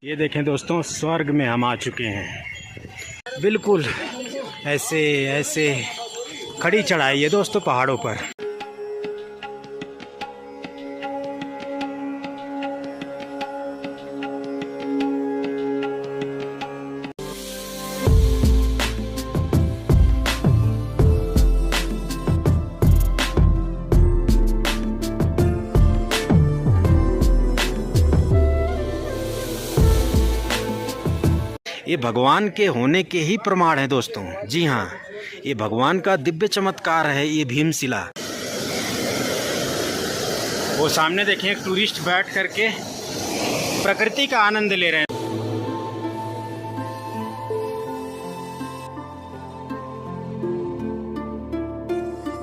ये देखें दोस्तों, स्वर्ग में हम आ चुके हैं। बिल्कुल ऐसे ऐसे खड़ी चढ़ाई है दोस्तों पहाड़ों पर। ये भगवान के होने के ही प्रमाण है दोस्तों। जी हाँ, ये भगवान का दिव्य चमत्कार है ये भीमशिला। वो सामने देखें, एक टूरिस्ट बैठ करके प्रकृति का आनंद ले रहे हैं।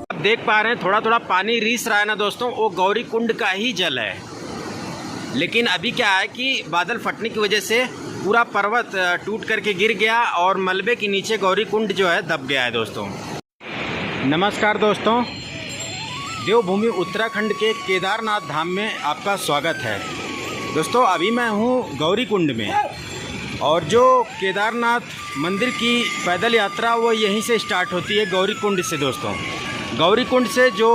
आप देख पा रहे हैं थोड़ा थोड़ा पानी रिस रहा है ना दोस्तों, वो गौरी कुंड का ही जल है। लेकिन अभी क्या है कि बादल फटने की वजह से पूरा पर्वत टूट करके गिर गया और मलबे के नीचे गौरी कुंड जो है दब गया है दोस्तों। नमस्कार दोस्तों, देवभूमि उत्तराखंड के केदारनाथ धाम में आपका स्वागत है। दोस्तों अभी मैं हूँ गौरी कुंड में, और जो केदारनाथ मंदिर की पैदल यात्रा वो यहीं से स्टार्ट होती है, गौरी कुंड से दोस्तों। गौरी कुंड से जो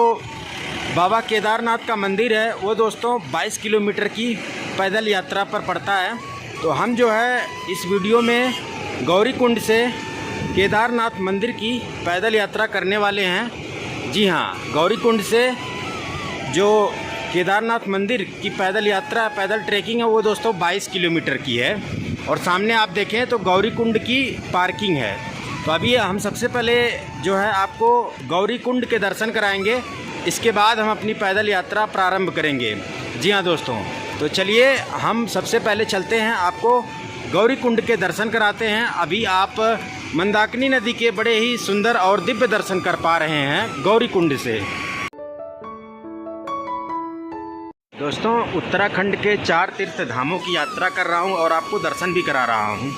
बाबा केदारनाथ का मंदिर है वो दोस्तों 22 किलोमीटर की पैदल यात्रा पर पड़ता है। तो हम जो है इस वीडियो में गौरी कुंड से केदारनाथ मंदिर की पैदल यात्रा करने वाले हैं। जी हाँ, गौरी कुंड से जो केदारनाथ मंदिर की पैदल यात्रा, पैदल ट्रैकिंग है वो दोस्तों 22 किलोमीटर की है। और सामने आप देखें तो गौरी कुंड की पार्किंग है। तो अभी हम सबसे पहले जो है आपको गौरी कुंड के दर्शन कराएंगे, इसके बाद हम अपनी पैदल यात्रा प्रारंभ करेंगे। जी हाँ दोस्तों, तो चलिए हम सबसे पहले चलते हैं, आपको गौरी कुंड के दर्शन कराते हैं। अभी आप मंदाकिनी नदी के बड़े ही सुंदर और दिव्य दर्शन कर पा रहे हैं गौरी कुंड से। दोस्तों उत्तराखंड के 4 तीर्थ धामों की यात्रा कर रहा हूं और आपको दर्शन भी करा रहा हूं।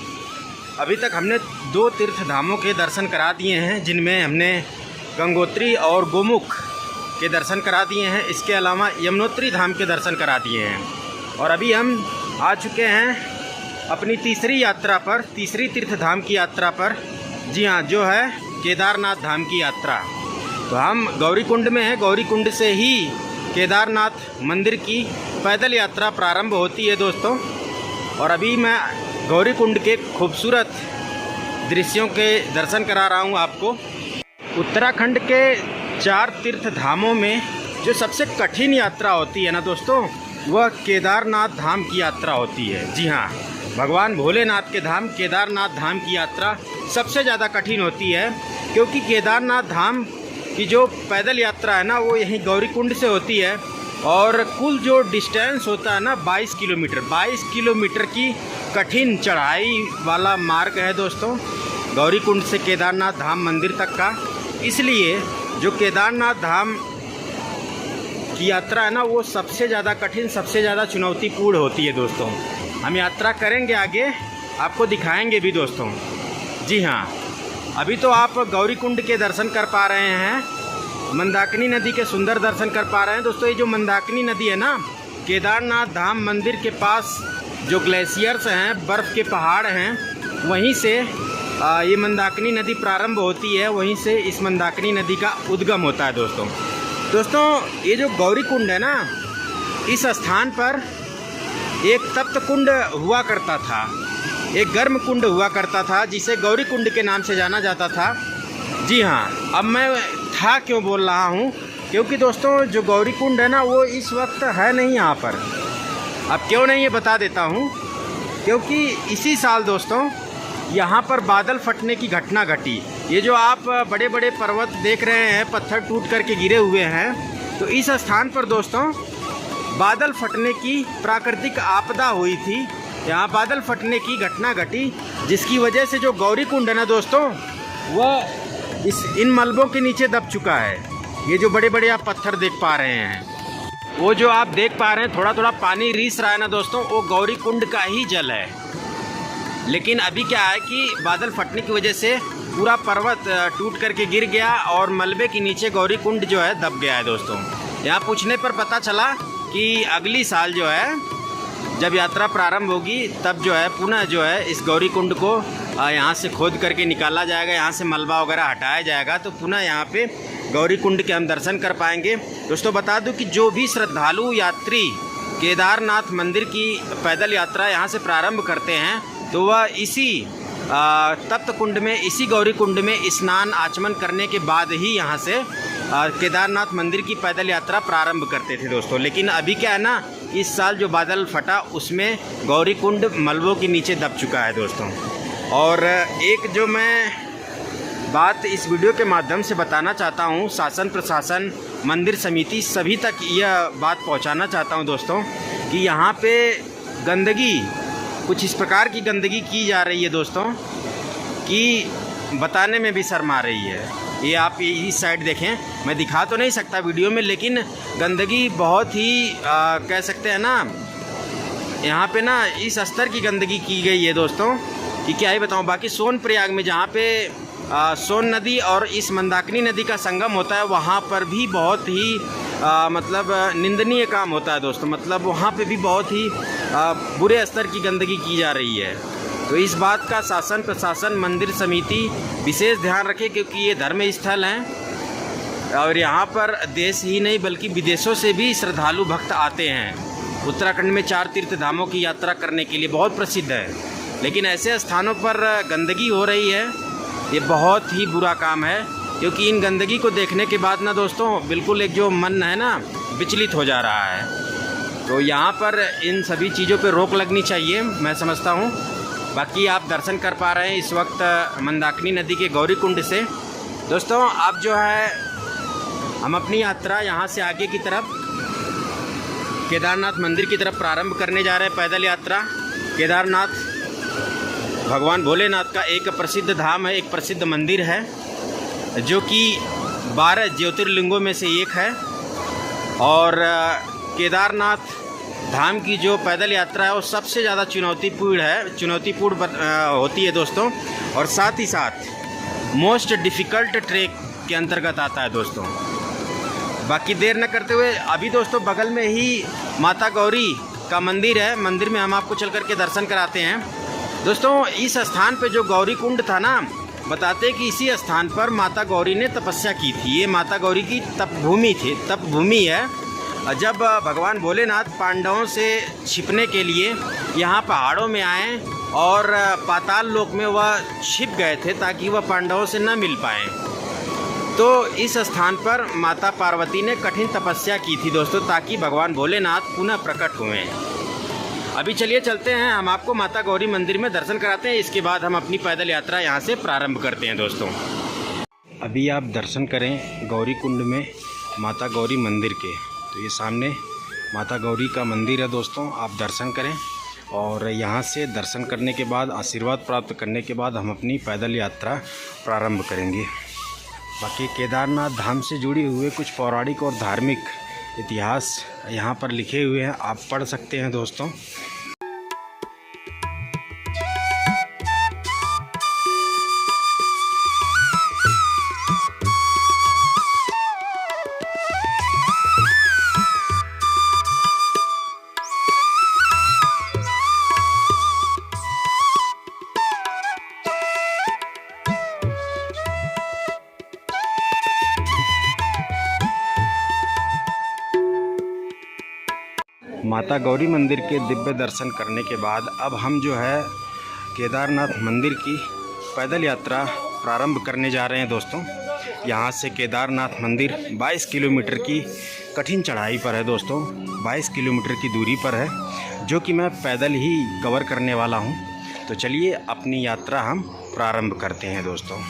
अभी तक हमने 2 तीर्थ धामों के दर्शन करा दिए हैं, जिनमें हमने गंगोत्री और गोमुख के दर्शन करा दिए हैं। इसके अलावा यमुनोत्री धाम के दर्शन करा दिए हैं। और अभी हम आ चुके हैं अपनी तीसरी यात्रा पर, तीसरी तीर्थ धाम की यात्रा पर। जी हाँ, जो है केदारनाथ धाम की यात्रा। तो हम गौरी कुंड में हैं, गौरी कुंड से ही केदारनाथ मंदिर की पैदल यात्रा प्रारंभ होती है दोस्तों। और अभी मैं गौरी कुंड के खूबसूरत दृश्यों के दर्शन करा रहा हूँ आपको। उत्तराखंड के 4 तीर्थ धामों में जो सबसे कठिन यात्रा होती है ना दोस्तों, वह केदारनाथ धाम की यात्रा होती है। जी हाँ, भगवान भोलेनाथ के धाम केदारनाथ धाम की यात्रा सबसे ज़्यादा कठिन होती है, क्योंकि केदारनाथ धाम की जो पैदल यात्रा है ना वो यहीं गौरी कुंड से होती है। और कुल जो डिस्टेंस होता है ना 22 किलोमीटर की कठिन चढ़ाई वाला मार्ग है दोस्तों, गौरी कुंड से केदारनाथ धाम मंदिर तक का। इसलिए जो केदारनाथ धाम की यात्रा है ना वो सबसे ज़्यादा कठिन, सबसे ज़्यादा चुनौतीपूर्ण होती है दोस्तों। हम यात्रा करेंगे आगे, आपको दिखाएंगे भी दोस्तों। जी हाँ, अभी तो आप गौरी कुंड के दर्शन कर पा रहे हैं, मंदाकिनी नदी के सुंदर दर्शन कर पा रहे हैं दोस्तों। ये जो मंदाकिनी नदी है ना, केदारनाथ धाम मंदिर के पास जो ग्लेशियर्स हैं, बर्फ़ के पहाड़ हैं, वहीं से ये मंदाकिनी नदी प्रारंभ होती है, वहीं से इस मंदाकिनी नदी का उद्गम होता है दोस्तों। ये जो गौरी कुंड है ना, इस स्थान पर एक तप्त कुंड हुआ करता था, एक गर्म कुंड हुआ करता था, जिसे गौरी कुंड के नाम से जाना जाता था। जी हाँ, अब मैं था क्यों बोल रहा हूँ, क्योंकि दोस्तों जो गौरी कुंड है ना वो इस वक्त है नहीं यहाँ पर। अब क्यों नहीं ये बता देता हूँ, क्योंकि इसी साल दोस्तों यहाँ पर बादल फटने की घटना घटी। ये जो आप बड़े बड़े पर्वत देख रहे हैं, पत्थर टूट करके गिरे हुए हैं, तो इस स्थान पर दोस्तों बादल फटने की प्राकृतिक आपदा हुई थी। यहाँ बादल फटने की घटना घटी, जिसकी वजह से जो गौरी कुंड है ना दोस्तों वह इन मलबों के नीचे दब चुका है। ये जो बड़े बड़े आप पत्थर देख पा रहे हैं, वो जो आप देख पा रहे हैं थोड़ा थोड़ा पानी रिस रहा है ना दोस्तों, वो गौरी कुंड का ही जल है। लेकिन अभी क्या है कि बादल फटने की वजह से पूरा पर्वत टूट करके गिर गया और मलबे के नीचे गौरी कुंड जो है दब गया है दोस्तों। यहाँ पूछने पर पता चला कि अगली साल जो है जब यात्रा प्रारंभ होगी तब जो है पुनः जो है इस गौरी कुंड को यहाँ से खोद करके निकाला जाएगा, यहाँ से मलबा वगैरह हटाया जाएगा, तो पुनः यहाँ पे गौरी कुंड के हम दर्शन कर पाएंगे। दोस्तों बता दूं कि जो भी श्रद्धालु यात्री केदारनाथ मंदिर की पैदल यात्रा यहाँ से प्रारंभ करते हैं तो वह इसी तप्त कुंड में, इसी गौरी कुंड में स्नान आचमन करने के बाद ही यहाँ से केदारनाथ मंदिर की पैदल यात्रा प्रारंभ करते थे दोस्तों। लेकिन अभी क्या है ना, इस साल जो बादल फटा उसमें गौरी कुंड मलबों के नीचे दब चुका है दोस्तों। और एक जो मैं बात इस वीडियो के माध्यम से बताना चाहता हूँ, शासन प्रशासन मंदिर समिति सभी तक यह बात पहुँचाना चाहता हूँ दोस्तों कि यहाँ पे गंदगी, कुछ इस प्रकार की गंदगी की जा रही है दोस्तों कि बताने में भी शर्म आ रही है। ये आप इस साइड देखें, मैं दिखा तो नहीं सकता वीडियो में, लेकिन गंदगी बहुत ही कह सकते हैं ना, यहाँ पे ना इस स्तर की गंदगी की गई है दोस्तों कि क्या ही बताऊँ। बाकी सोनप्रयाग में जहाँ पे सोन नदी और इस मंदाकिनी नदी का संगम होता है वहाँ पर भी बहुत ही मतलब निंदनीय काम होता है दोस्तों। मतलब वहाँ पे भी बहुत ही बुरे स्तर की गंदगी की जा रही है। तो इस बात का शासन प्रशासन मंदिर समिति विशेष ध्यान रखे, क्योंकि ये धर्म स्थल हैं और यहाँ पर देश ही नहीं बल्कि विदेशों से भी श्रद्धालु भक्त आते हैं। उत्तराखंड में 4 तीर्थ धामों की यात्रा करने के लिए बहुत प्रसिद्ध है, लेकिन ऐसे स्थानों पर गंदगी हो रही है, ये बहुत ही बुरा काम है। क्योंकि इन गंदगी को देखने के बाद ना दोस्तों बिल्कुल एक जो मन है ना विचलित हो जा रहा है। तो यहाँ पर इन सभी चीज़ों पे रोक लगनी चाहिए, मैं समझता हूँ। बाकी आप दर्शन कर पा रहे हैं इस वक्त मंदाकिनी नदी के गौरी कुंड से। दोस्तों अब जो है हम अपनी यात्रा यहाँ से आगे की तरफ केदारनाथ मंदिर की तरफ प्रारंभ करने जा रहे हैं। पैदल यात्रा केदारनाथ भगवान भोलेनाथ का एक प्रसिद्ध धाम है, एक प्रसिद्ध मंदिर है जो कि 12 ज्योतिर्लिंगों में से एक है। और केदारनाथ धाम की जो पैदल यात्रा है वो सबसे ज़्यादा चुनौतीपूर्ण होती है दोस्तों, और साथ ही साथ मोस्ट डिफ़िकल्ट ट्रैक के अंतर्गत आता है दोस्तों। बाकी देर न करते हुए अभी दोस्तों बगल में ही माता गौरी का मंदिर है, मंदिर में हम आपको चल कर के दर्शन कराते हैं। दोस्तों इस स्थान पे जो गौरी कुंड था ना, बताते हैं कि इसी स्थान पर माता गौरी ने तपस्या की थी। ये माता गौरी की तपभूमि है। जब भगवान भोलेनाथ पांडवों से छिपने के लिए यहाँ पहाड़ों में आए और पाताल लोक में वह छिप गए थे ताकि वह पांडवों से न मिल पाए, तो इस स्थान पर माता पार्वती ने कठिन तपस्या की थी दोस्तों, ताकि भगवान भोलेनाथ पुनः प्रकट हुए। अभी चलिए चलते हैं, हम आपको माता गौरी मंदिर में दर्शन कराते हैं, इसके बाद हम अपनी पैदल यात्रा यहाँ से प्रारंभ करते हैं दोस्तों। अभी आप दर्शन करें गौरी कुंड में माता गौरी मंदिर के, तो ये सामने माता गौरी का मंदिर है दोस्तों, आप दर्शन करें। और यहाँ से दर्शन करने के बाद, आशीर्वाद प्राप्त करने के बाद हम अपनी पैदल यात्रा प्रारंभ करेंगे। बाकी केदारनाथ धाम से जुड़ी हुए कुछ पौराणिक और धार्मिक इतिहास यहाँ पर लिखे हुए हैं, आप पढ़ सकते हैं दोस्तों। माता गौरी मंदिर के दिव्य दर्शन करने के बाद अब हम जो है केदारनाथ मंदिर की पैदल यात्रा प्रारंभ करने जा रहे हैं दोस्तों। यहाँ से केदारनाथ मंदिर 22 किलोमीटर की कठिन चढ़ाई पर है दोस्तों, 22 किलोमीटर की दूरी पर है, जो कि मैं पैदल ही कवर करने वाला हूँ। तो चलिए अपनी यात्रा हम प्रारंभ करते हैं दोस्तों।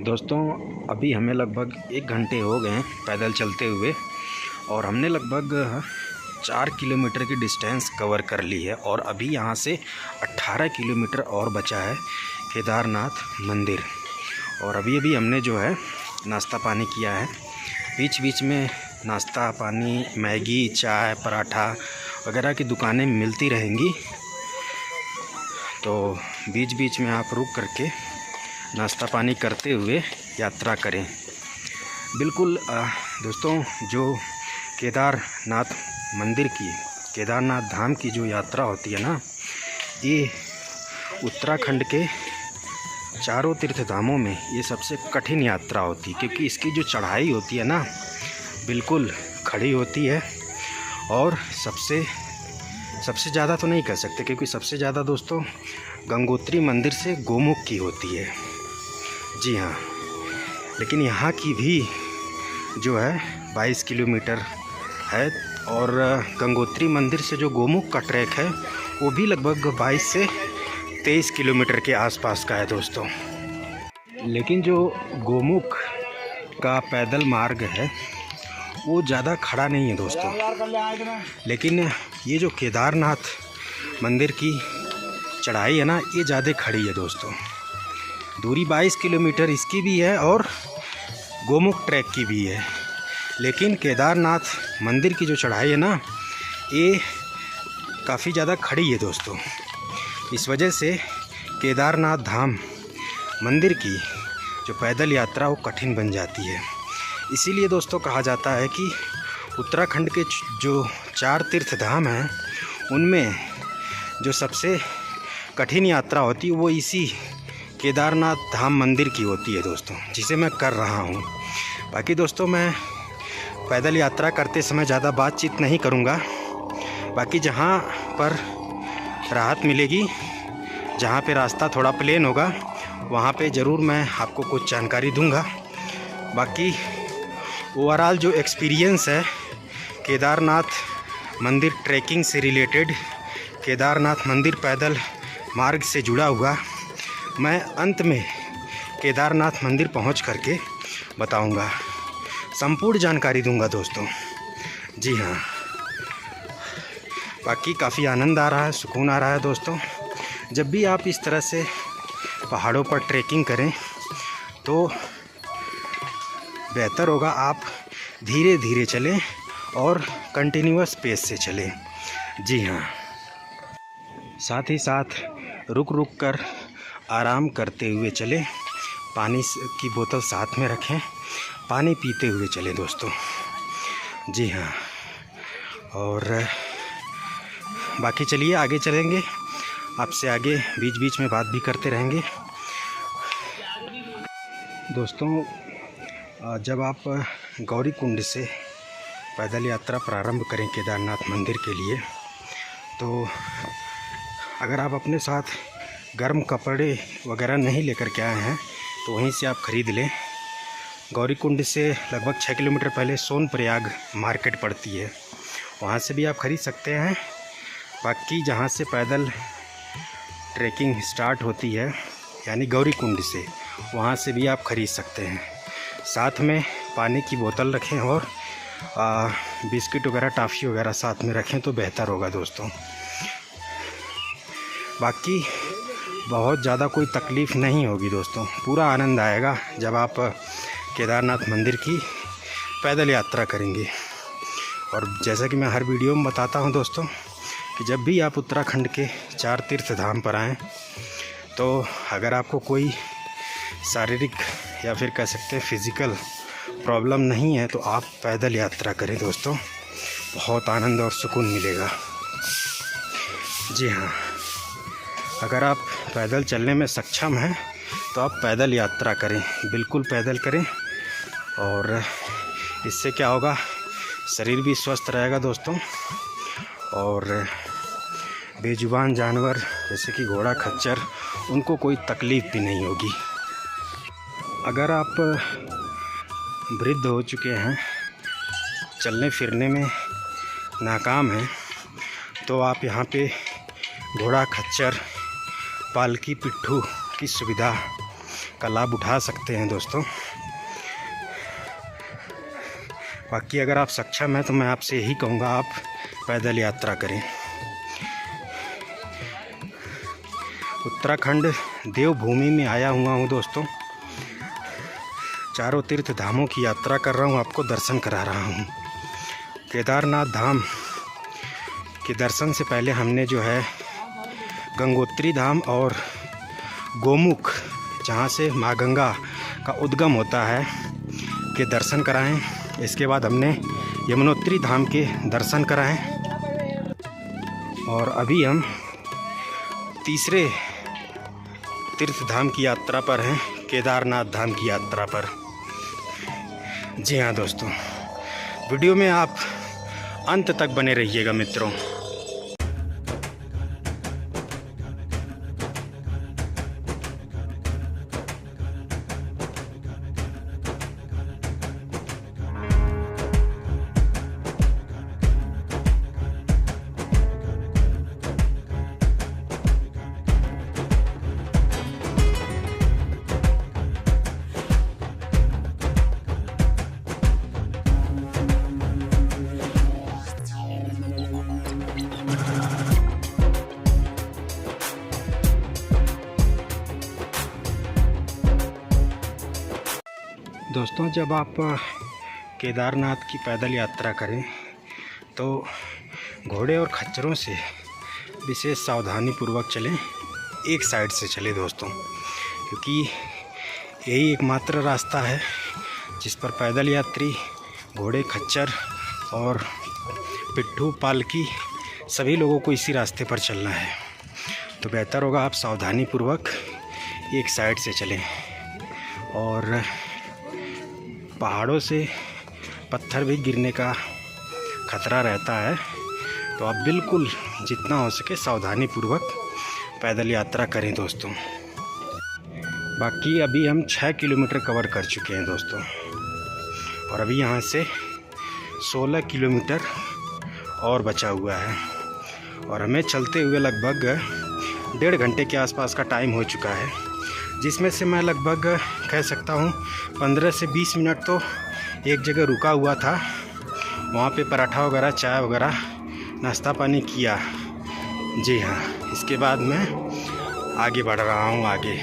दोस्तों अभी हमें लगभग 1 घंटे हो गए हैं पैदल चलते हुए और हमने लगभग 4 किलोमीटर की डिस्टेंस कवर कर ली है और अभी यहाँ से 18 किलोमीटर और बचा है केदारनाथ मंदिर। और अभी हमने जो है नाश्ता पानी किया है। बीच बीच में नाश्ता पानी, मैगी, चाय, पराठा वगैरह की दुकानें मिलती रहेंगी, तो बीच बीच में आप रुक करके नाश्ता पानी करते हुए यात्रा करें। बिल्कुल दोस्तों, जो केदारनाथ मंदिर की, केदारनाथ धाम की जो यात्रा होती है ना, ये उत्तराखंड के चारों तीर्थ धामों में ये सबसे कठिन यात्रा होती है, क्योंकि इसकी जो चढ़ाई होती है ना, बिल्कुल खड़ी होती है। और सबसे ज़्यादा तो नहीं कह सकते, क्योंकि सबसे ज़्यादा दोस्तों गंगोत्री मंदिर से गोमुख की होती है। जी हाँ, लेकिन यहाँ की भी जो है 22 किलोमीटर है और गंगोत्री मंदिर से जो गोमुख का ट्रैक है वो भी लगभग 22 से 23 किलोमीटर के आसपास का है दोस्तों। लेकिन जो गोमुख का पैदल मार्ग है वो ज़्यादा खड़ा नहीं है दोस्तों, लेकिन ये जो केदारनाथ मंदिर की चढ़ाई है ना, ये ज़्यादा खड़ी है दोस्तों। दूरी 22 किलोमीटर इसकी भी है और गोमुख ट्रैक की भी है, लेकिन केदारनाथ मंदिर की जो चढ़ाई है ना, ये काफ़ी ज़्यादा खड़ी है दोस्तों। इस वजह से केदारनाथ धाम मंदिर की जो पैदल यात्रा वो कठिन बन जाती है। इसीलिए दोस्तों कहा जाता है कि उत्तराखंड के जो 4 तीर्थ धाम हैं उनमें जो सबसे कठिन यात्रा होती है वो इसी केदारनाथ धाम मंदिर की होती है दोस्तों, जिसे मैं कर रहा हूँ। बाकी दोस्तों, मैं पैदल यात्रा करते समय ज़्यादा बातचीत नहीं करूँगा। बाकी जहाँ पर राहत मिलेगी, जहाँ पे रास्ता थोड़ा प्लेन होगा, वहाँ पे ज़रूर मैं आपको कुछ जानकारी दूँगा। बाकी ओवरऑल जो एक्सपीरियंस है केदारनाथ मंदिर ट्रैकिंग से रिलेटेड, केदारनाथ मंदिर पैदल मार्ग से जुड़ा हुआ, मैं अंत में केदारनाथ मंदिर पहुंच करके बताऊंगा, संपूर्ण जानकारी दूंगा दोस्तों। जी हाँ, बाकी काफ़ी आनंद आ रहा है, सुकून आ रहा है दोस्तों। जब भी आप इस तरह से पहाड़ों पर ट्रैकिंग करें तो बेहतर होगा आप धीरे धीरे चलें और कंटिन्यूअस पेस से चलें। जी हाँ, साथ ही साथ रुक रुक कर आराम करते हुए चलें। पानी की बोतल साथ में रखें, पानी पीते हुए चलें दोस्तों। जी हाँ, और बाकी चलिए आगे चलेंगे, आपसे आगे बीच बीच में बात भी करते रहेंगे दोस्तों। जब आप गौरीकुंड से पैदल यात्रा प्रारंभ करें केदारनाथ मंदिर के लिए, तो अगर आप अपने साथ गर्म कपड़े वगैरह नहीं लेकर के आए हैं तो वहीं से आप ख़रीद लें। गौरीकुंड से लगभग 6 किलोमीटर पहले सोनप्रयाग मार्केट पड़ती है, वहाँ से भी आप ख़रीद सकते हैं। बाकी जहाँ से पैदल ट्रैकिंग स्टार्ट होती है यानी गौरीकुंड से, वहाँ से भी आप ख़रीद सकते हैं। साथ में पानी की बोतल रखें और बिस्किट वगैरह, टॉफ़ी वगैरह साथ में रखें तो बेहतर होगा दोस्तों। बाकी बहुत ज़्यादा कोई तकलीफ़ नहीं होगी दोस्तों, पूरा आनंद आएगा जब आप केदारनाथ मंदिर की पैदल यात्रा करेंगे। और जैसा कि मैं हर वीडियो में बताता हूं दोस्तों कि जब भी आप उत्तराखंड के 4 तीर्थ धाम पर आएँ, तो अगर आपको कोई शारीरिक या फिर कह सकते हैं फिज़िकल प्रॉब्लम नहीं है तो आप पैदल यात्रा करें दोस्तों, बहुत आनंद और सुकून मिलेगा। जी हाँ, अगर आप पैदल चलने में सक्षम हैं तो आप पैदल यात्रा करें, बिल्कुल पैदल करें। और इससे क्या होगा, शरीर भी स्वस्थ रहेगा दोस्तों, और बेजुबान जानवर जैसे कि घोड़ा, खच्चर, उनको कोई तकलीफ़ भी नहीं होगी। अगर आप वृद्ध हो चुके हैं, चलने फिरने में नाकाम हैं, तो आप यहाँ पे घोड़ा, खच्चर, पालकी, पिट्ठू की सुविधा का लाभ उठा सकते हैं दोस्तों। बाकी अगर आप सक्षम हैं तो मैं आपसे यही कहूँगा, आप पैदल यात्रा करें। उत्तराखंड देवभूमि में आया हुआ हूँ दोस्तों। चारों तीर्थ धामों की यात्रा कर रहा हूँ, आपको दर्शन करा रहा हूँ। केदारनाथ धाम के दर्शन से पहले हमने जो है गंगोत्री धाम और गोमुख, जहाँ से माँ गंगा का उद्गम होता है, के दर्शन कराएं। इसके बाद हमने यमुनोत्री धाम के दर्शन कराएं और अभी हम तीसरे तीर्थ धाम की यात्रा पर हैं, केदारनाथ धाम की यात्रा पर। जी हाँ दोस्तों, वीडियो में आप अंत तक बने रहिएगा मित्रों। दोस्तों, जब आप केदारनाथ की पैदल यात्रा करें तो घोड़े और खच्चरों से विशेष सावधानी पूर्वक चलें, एक साइड से चलें दोस्तों, क्योंकि यही एकमात्र रास्ता है जिस पर पैदल यात्री, घोड़े, खच्चर और पिट्ठू, पालकी सभी लोगों को इसी रास्ते पर चलना है। तो बेहतर होगा आप सावधानी पूर्वक एक साइड से चलें। और पहाड़ों से पत्थर भी गिरने का खतरा रहता है, तो आप बिल्कुल जितना हो सके सावधानी पूर्वक पैदल यात्रा करें दोस्तों। बाकी अभी हम 6 किलोमीटर कवर कर चुके हैं दोस्तों, और अभी यहाँ से 16 किलोमीटर और बचा हुआ है, और हमें चलते हुए लगभग 1.5 घंटे के आसपास का टाइम हो चुका है, जिसमें से मैं लगभग कह सकता हूँ 15 से 20 मिनट तो एक जगह रुका हुआ था, वहाँ पे पराठा वगैरह, चाय वगैरह, नाश्ता पानी किया। जी हाँ, इसके बाद मैं आगे बढ़ रहा हूँ आगे।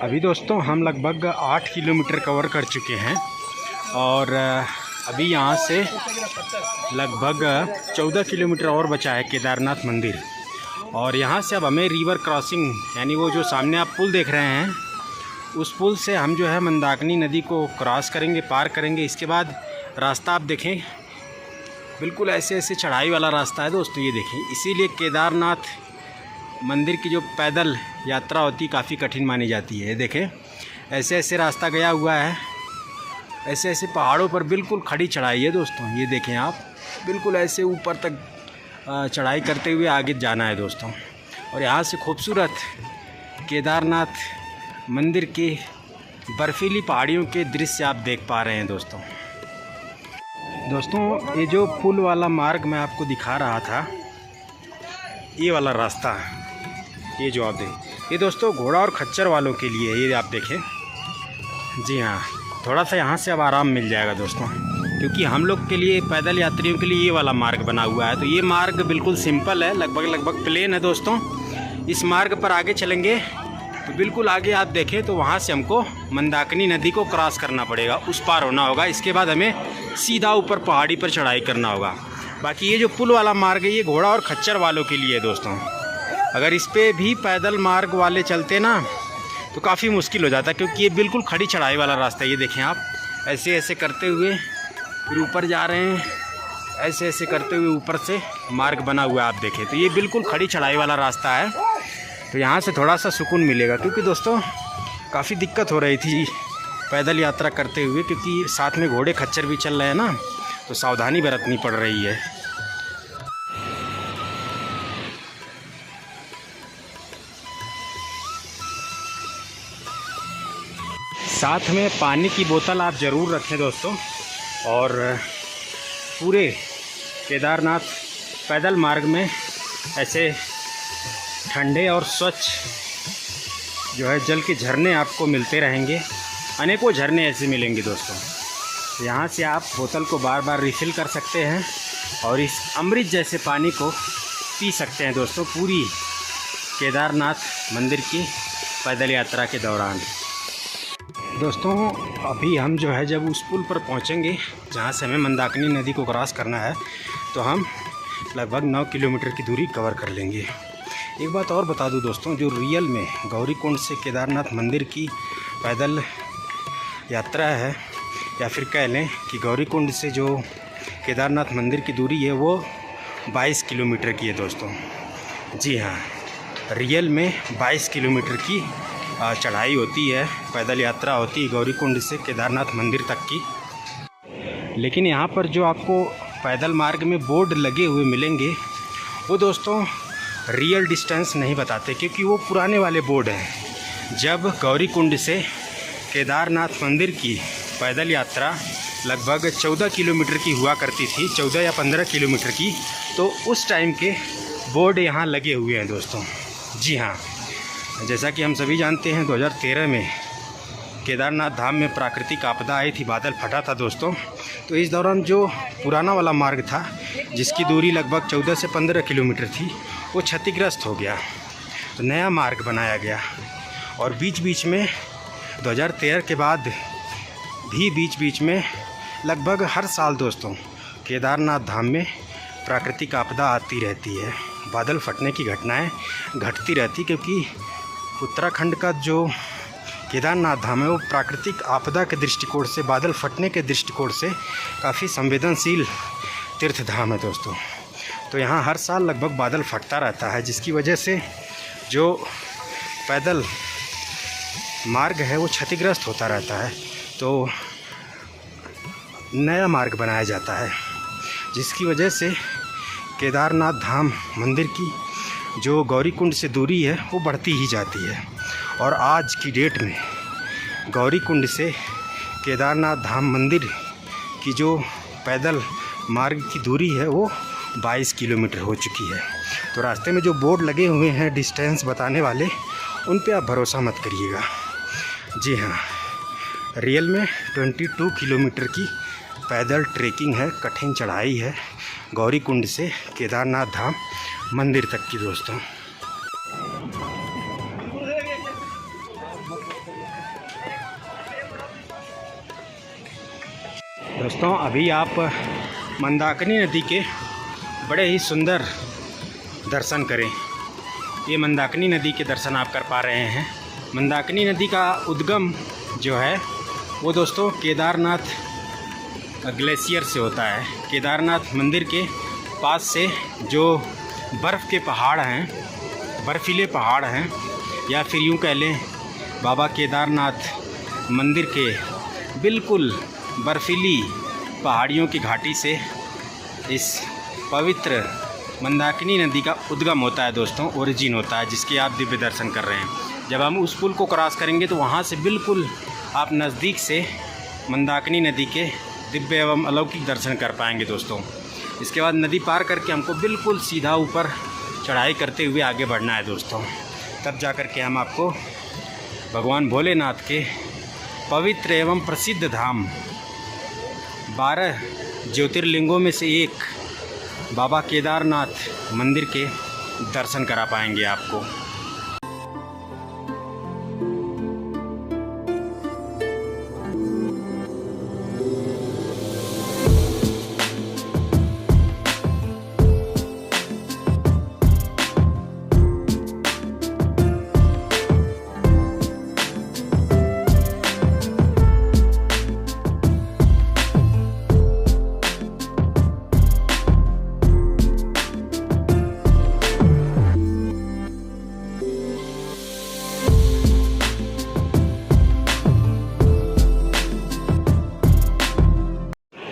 अभी दोस्तों हम लगभग 8 किलोमीटर कवर कर चुके हैं, और अभी यहाँ से लगभग 14 किलोमीटर और बचा है केदारनाथ मंदिर। और यहाँ से अब हमें रिवर क्रॉसिंग, यानी वो जो सामने आप पुल देख रहे हैं, उस पुल से हम जो है मंदाकिनी नदी को क्रॉस करेंगे, पार करेंगे। इसके बाद रास्ता आप देखें, बिल्कुल ऐसे ऐसे चढ़ाई वाला रास्ता है दोस्तों, ये देखें। इसीलिए केदारनाथ मंदिर की जो पैदल यात्रा होती है काफ़ी कठिन मानी जाती है। देखें ऐसे ऐसे रास्ता गया हुआ है, ऐसे ऐसे पहाड़ों पर बिल्कुल खड़ी चढ़ाई है दोस्तों। ये देखें आप, बिल्कुल ऐसे ऊपर तक चढ़ाई करते हुए आगे जाना है दोस्तों। और यहाँ से खूबसूरत केदारनाथ मंदिर के बर्फीली पहाड़ियों के दृश्य आप देख पा रहे हैं दोस्तों। ये जो पुल वाला मार्ग मैं आपको दिखा रहा था, ये वाला रास्ता, ये जो आप देख, ये दोस्तों घोड़ा और खच्चर वालों के लिए है। ये आप देखें, जी हाँ, थोड़ा सा यहाँ से अब आराम मिल जाएगा दोस्तों, क्योंकि हम लोग के लिए, पैदल यात्रियों के लिए ये वाला मार्ग बना हुआ है। तो ये मार्ग बिल्कुल सिंपल है, लगभग प्लेन है दोस्तों। इस मार्ग पर आगे चलेंगे तो बिल्कुल आगे आप देखें तो वहाँ से हमको मंदाकिनी नदी को क्रॉस करना पड़ेगा, उस पार होना होगा। इसके बाद हमें सीधा ऊपर पहाड़ी पर चढ़ाई करना होगा। बाकी ये जो पुल वाला मार्ग है, ये घोड़ा और खच्चर वालों के लिए है दोस्तों। अगर इस पर भी पैदल मार्ग वाले चलते ना तो काफ़ी मुश्किल हो जाता, क्योंकि ये बिल्कुल खड़ी चढ़ाई वाला रास्ता है। ये देखें आप, ऐसे ऐसे करते हुए फिर ऊपर जा रहे हैं, ऐसे ऐसे करते हुए ऊपर से मार्ग बना हुआ है। आप देखें तो ये बिल्कुल खड़ी चढ़ाई वाला रास्ता है। तो यहाँ से थोड़ा सा सुकून मिलेगा, क्योंकि दोस्तों काफ़ी दिक्कत हो रही थी पैदल यात्रा करते हुए, क्योंकि साथ में घोड़े खच्चर भी चल रहे हैं ना, तो सावधानी बरतनी पड़ रही है। साथ में पानी की बोतल आप ज़रूर रखें दोस्तों। और पूरे केदारनाथ पैदल मार्ग में ऐसे ठंडे और स्वच्छ जो है जल के झरने आपको मिलते रहेंगे। अनेकों झरने ऐसे मिलेंगे दोस्तों। यहाँ से आप बोतल को बार बार रिफ़िल कर सकते हैं और इस अमृत जैसे पानी को पी सकते हैं दोस्तों, पूरी केदारनाथ मंदिर की पैदल यात्रा के दौरान। दोस्तों अभी हम जो है जब उस पुल पर पहुँचेंगे जहाँ से हमें मंदाकिनी नदी को क्रॉस करना है, तो हम लगभग 9 किलोमीटर की दूरी कवर कर लेंगे। एक बात और बता दूं दोस्तों, जो रियल में गौरीकुंड से केदारनाथ मंदिर की पैदल यात्रा है, या फिर कह लें कि गौरीकुंड से जो केदारनाथ मंदिर की दूरी है वो 22 किलोमीटर की है दोस्तों। जी हाँ, रियल में 22 किलोमीटर की चढ़ाई होती है, पैदल यात्रा होती है गौरीकुंड से केदारनाथ मंदिर तक की। लेकिन यहाँ पर जो आपको पैदल मार्ग में बोर्ड लगे हुए मिलेंगे, वो दोस्तों रियल डिस्टेंस नहीं बताते, क्योंकि वो पुराने वाले बोर्ड हैं। जब गौरीकुंड से केदारनाथ मंदिर की पैदल यात्रा लगभग 14 किलोमीटर की हुआ करती थी, 14 या 15 किलोमीटर की, तो उस टाइम के बोर्ड यहाँ लगे हुए हैं दोस्तों। जी हाँ, जैसा कि हम सभी जानते हैं 2013 में केदारनाथ धाम में प्राकृतिक आपदा आई थी, बादल फटा था दोस्तों। तो इस दौरान जो पुराना वाला मार्ग था, जिसकी दूरी लगभग 14 से 15 किलोमीटर थी, वो क्षतिग्रस्त हो गया। तो नया मार्ग बनाया गया। और बीच बीच में 2013 के बाद भी बीच में लगभग हर साल दोस्तों केदारनाथ धाम में प्राकृतिक आपदा आती रहती है, बादल फटने की घटनाएं घटती रहती, क्योंकि उत्तराखंड का जो केदारनाथ धाम है वो प्राकृतिक आपदा के दृष्टिकोण से, बादल फटने के दृष्टिकोण से काफ़ी संवेदनशील तीर्थ धाम है दोस्तों। तो यहाँ हर साल लगभग बादल फटता रहता है, जिसकी वजह से जो पैदल मार्ग है वो क्षतिग्रस्त होता रहता है। तो नया मार्ग बनाया जाता है, जिसकी वजह से केदारनाथ धाम मंदिर की जो गौरीकुंड से दूरी है वो बढ़ती ही जाती है। और आज की डेट में गौरीकुंड से केदारनाथ धाम मंदिर की जो पैदल मार्ग की दूरी है वो 22 किलोमीटर हो चुकी है। तो रास्ते में जो बोर्ड लगे हुए हैं डिस्टेंस बताने वाले, उन पे आप भरोसा मत करिएगा। जी हाँ, रियल में 22 किलोमीटर की पैदल ट्रेकिंग है, कठिन चढ़ाई है गौरीकुंड से केदारनाथ धाम मंदिर तक की दोस्तों। अभी आप मंदाकिनी नदी के बड़े ही सुंदर दर्शन करें। ये मंदाकिनी नदी के दर्शन आप कर पा रहे हैं। मंदाकिनी नदी का उद्गम जो है वो दोस्तों केदारनाथ ग्लेशियर से होता है। केदारनाथ मंदिर के पास से जो बर्फ़ के पहाड़ हैं, बर्फीले पहाड़ हैं, या फिर यूँ कह लें बाबा केदारनाथ मंदिर के बिल्कुल बर्फीली पहाड़ियों की घाटी से इस पवित्र मंदाकिनी नदी का उद्गम होता है दोस्तों, ओरिजिन होता है, जिसके आप दिव्य दर्शन कर रहे हैं। जब हम उस पुल को क्रॉस करेंगे तो वहाँ से बिल्कुल आप नज़दीक से मंदाकिनी नदी के दिव्य एवं अलौकिक दर्शन कर पाएंगे दोस्तों। इसके बाद नदी पार करके हमको बिल्कुल सीधा ऊपर चढ़ाई करते हुए आगे बढ़ना है दोस्तों। तब जा कर के हम आपको भगवान भोलेनाथ के पवित्र एवं प्रसिद्ध धाम 12 ज्योतिर्लिंगों में से एक बाबा केदारनाथ मंदिर के दर्शन करा पाएंगे आपको।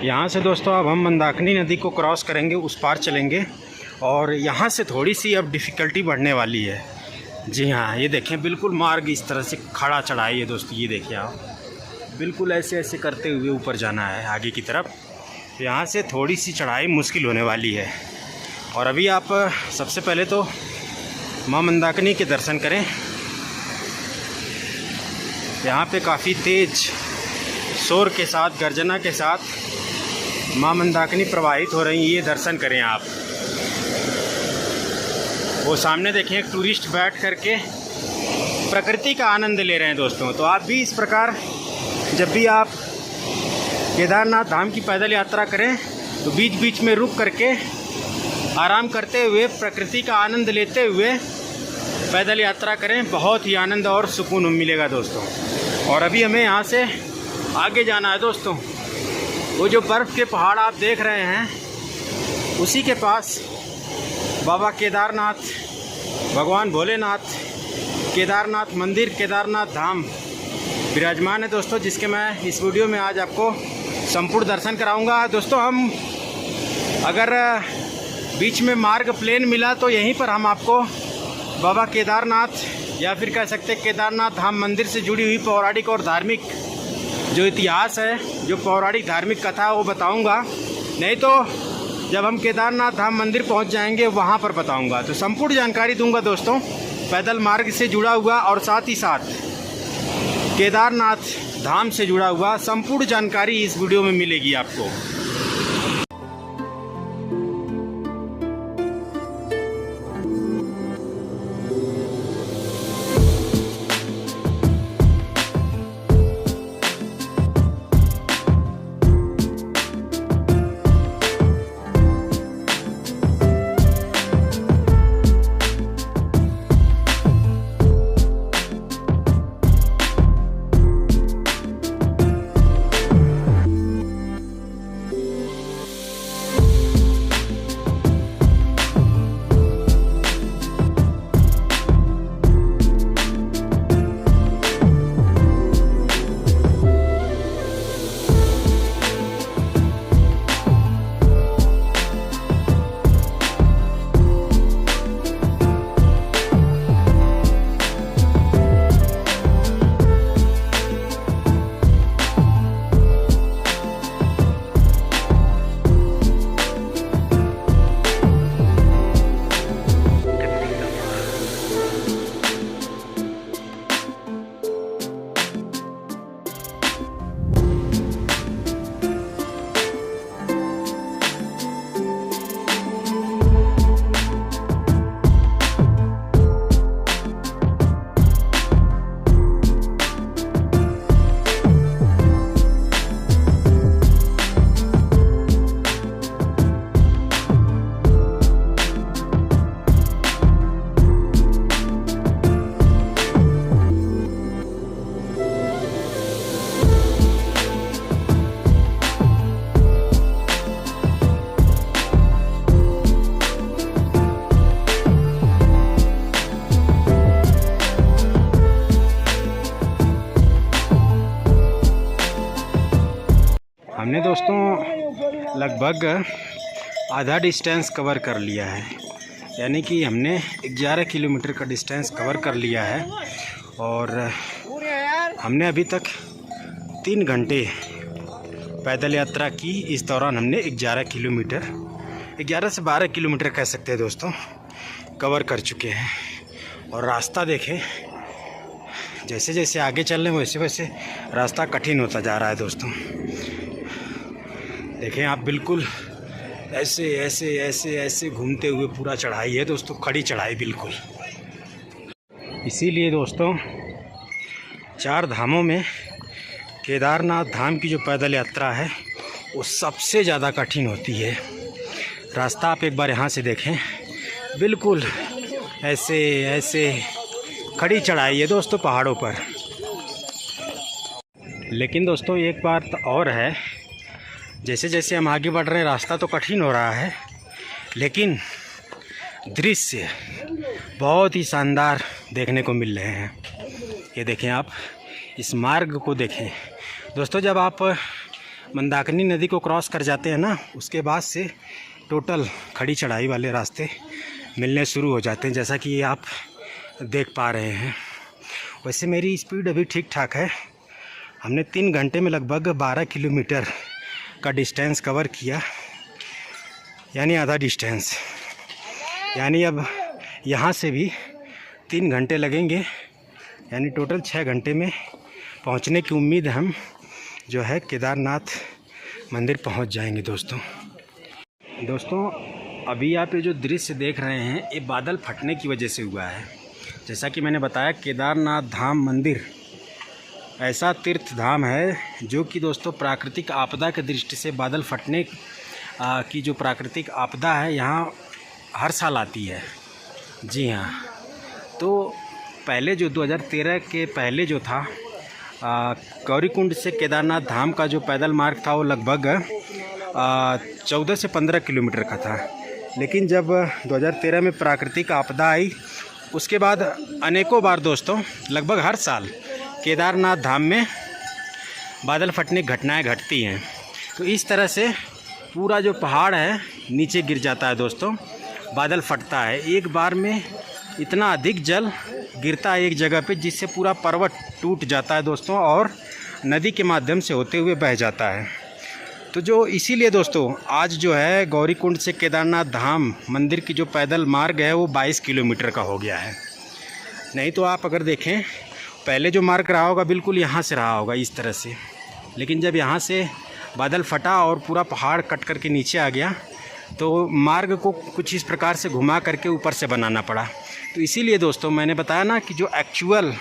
यहाँ से दोस्तों अब हम मंदाकिनी नदी को क्रॉस करेंगे, उस पार चलेंगे और यहाँ से थोड़ी सी अब डिफ़िकल्टी बढ़ने वाली है। जी हाँ, ये देखें बिल्कुल मार्ग इस तरह से खड़ा चढ़ाई है दोस्तों। ये देखिए आप बिल्कुल ऐसे ऐसे करते हुए ऊपर जाना है आगे की तरफ। यहाँ से थोड़ी सी चढ़ाई मुश्किल होने वाली है। और अभी आप सबसे पहले तो माँ मंदाकिनी के दर्शन करें। यहाँ पे काफ़ी तेज़ शोर के साथ, गर्जना के साथ माँ मंदाकिनी प्रवाहित हो रही, ये दर्शन करें आप। वो सामने देखें एक टूरिस्ट बैठ करके प्रकृति का आनंद ले रहे हैं दोस्तों। तो आप भी इस प्रकार जब भी आप केदारनाथ धाम की पैदल यात्रा करें तो बीच बीच में रुक करके आराम करते हुए, प्रकृति का आनंद लेते हुए पैदल यात्रा करें। बहुत ही आनंद और सुकून मिलेगा दोस्तों। और अभी हमें यहाँ से आगे जाना है दोस्तों। वो जो बर्फ़ के पहाड़ आप देख रहे हैं, उसी के पास बाबा केदारनाथ, भगवान भोलेनाथ, केदारनाथ मंदिर, केदारनाथ धाम विराजमान है दोस्तों, जिसके मैं इस वीडियो में आज आपको संपूर्ण दर्शन कराऊंगा दोस्तों। हम अगर बीच में मार्ग प्लेन मिला तो यहीं पर हम आपको बाबा केदारनाथ या फिर कह सकते केदारनाथ धाम मंदिर से जुड़ी हुई पौराणिक और धार्मिक जो इतिहास है, जो पौराणिक धार्मिक कथा है वो बताऊंगा। नहीं तो जब हम केदारनाथ धाम मंदिर पहुंच जाएंगे वहां पर बताऊंगा। तो संपूर्ण जानकारी दूंगा दोस्तों, पैदल मार्ग से जुड़ा हुआ और साथ ही साथ केदारनाथ धाम से जुड़ा हुआ संपूर्ण जानकारी इस वीडियो में मिलेगी आपको। हमने दोस्तों लगभग आधा डिस्टेंस कवर कर लिया है, यानी कि हमने 11 किलोमीटर का डिस्टेंस कवर कर लिया है। और हमने अभी तक 3 घंटे पैदल यात्रा की। इस दौरान हमने 11 किलोमीटर, 11 से 12 किलोमीटर कह सकते हैं दोस्तों, कवर कर चुके हैं। और रास्ता देखें, जैसे जैसे आगे चल रहे हैं वैसे वैसे रास्ता कठिन होता जा रहा है दोस्तों। देखें आप, बिल्कुल ऐसे ऐसे ऐसे ऐसे घूमते हुए पूरा चढ़ाई है दोस्तों, खड़ी चढ़ाई बिल्कुल। इसीलिए दोस्तों 4 धामों में केदारनाथ धाम की जो पैदल यात्रा है वो सबसे ज़्यादा कठिन होती है। रास्ता आप एक बार यहाँ से देखें, बिल्कुल ऐसे ऐसे खड़ी चढ़ाई है दोस्तों पहाड़ों पर। लेकिन दोस्तों एक बात और है, जैसे जैसे हम आगे बढ़ रहे हैं रास्ता तो कठिन हो रहा है, लेकिन दृश्य बहुत ही शानदार देखने को मिल रहे हैं। ये देखें आप, इस मार्ग को देखें दोस्तों। जब आप मंदाकिनी नदी को क्रॉस कर जाते हैं ना, उसके बाद से टोटल खड़ी चढ़ाई वाले रास्ते मिलने शुरू हो जाते हैं, जैसा कि आप देख पा रहे हैं। वैसे मेरी स्पीड अभी ठीक ठाक है। हमने 3 घंटे में लगभग 12 किलोमीटर का डिस्टेंस कवर किया, यानी आधा डिस्टेंस। यानी अब यहाँ से भी 3 घंटे लगेंगे, यानी टोटल 6 घंटे में पहुँचने की उम्मीद हम जो है केदारनाथ मंदिर पहुँच जाएंगे दोस्तों। अभी आप ये जो दृश्य देख रहे हैं ये बादल फटने की वजह से हुआ है। जैसा कि मैंने बताया, केदारनाथ धाम मंदिर ऐसा तीर्थ धाम है जो कि दोस्तों प्राकृतिक आपदा की दृष्टि से, बादल फटने की जो प्राकृतिक आपदा है यहाँ हर साल आती है। जी हाँ, तो पहले जो 2013 के पहले जो था गौरीकुंड से केदारनाथ धाम का जो पैदल मार्ग था वो लगभग 14 से 15 किलोमीटर का था। लेकिन जब 2013 में प्राकृतिक आपदा आई, उसके बाद अनेकों बार दोस्तों लगभग हर साल केदारनाथ धाम में बादल फटने की घटनाएं घटती हैं। तो इस तरह से पूरा जो पहाड़ है नीचे गिर जाता है दोस्तों, बादल फटता है। एक बार में इतना अधिक जल गिरता है एक जगह पे, जिससे पूरा पर्वत टूट जाता है दोस्तों और नदी के माध्यम से होते हुए बह जाता है। तो जो इसीलिए दोस्तों आज जो है गौरीकुंड से केदारनाथ धाम मंदिर की जो पैदल मार्ग है वो 22 किलोमीटर का हो गया है। नहीं तो आप अगर देखें, पहले जो मार्ग रहा होगा बिल्कुल यहाँ से रहा होगा इस तरह से, लेकिन जब यहाँ से बादल फटा और पूरा पहाड़ कट करके नीचे आ गया तो मार्ग को कुछ इस प्रकार से घुमा करके ऊपर से बनाना पड़ा। तो इसीलिए दोस्तों मैंने बताया ना कि जो एक्चुअल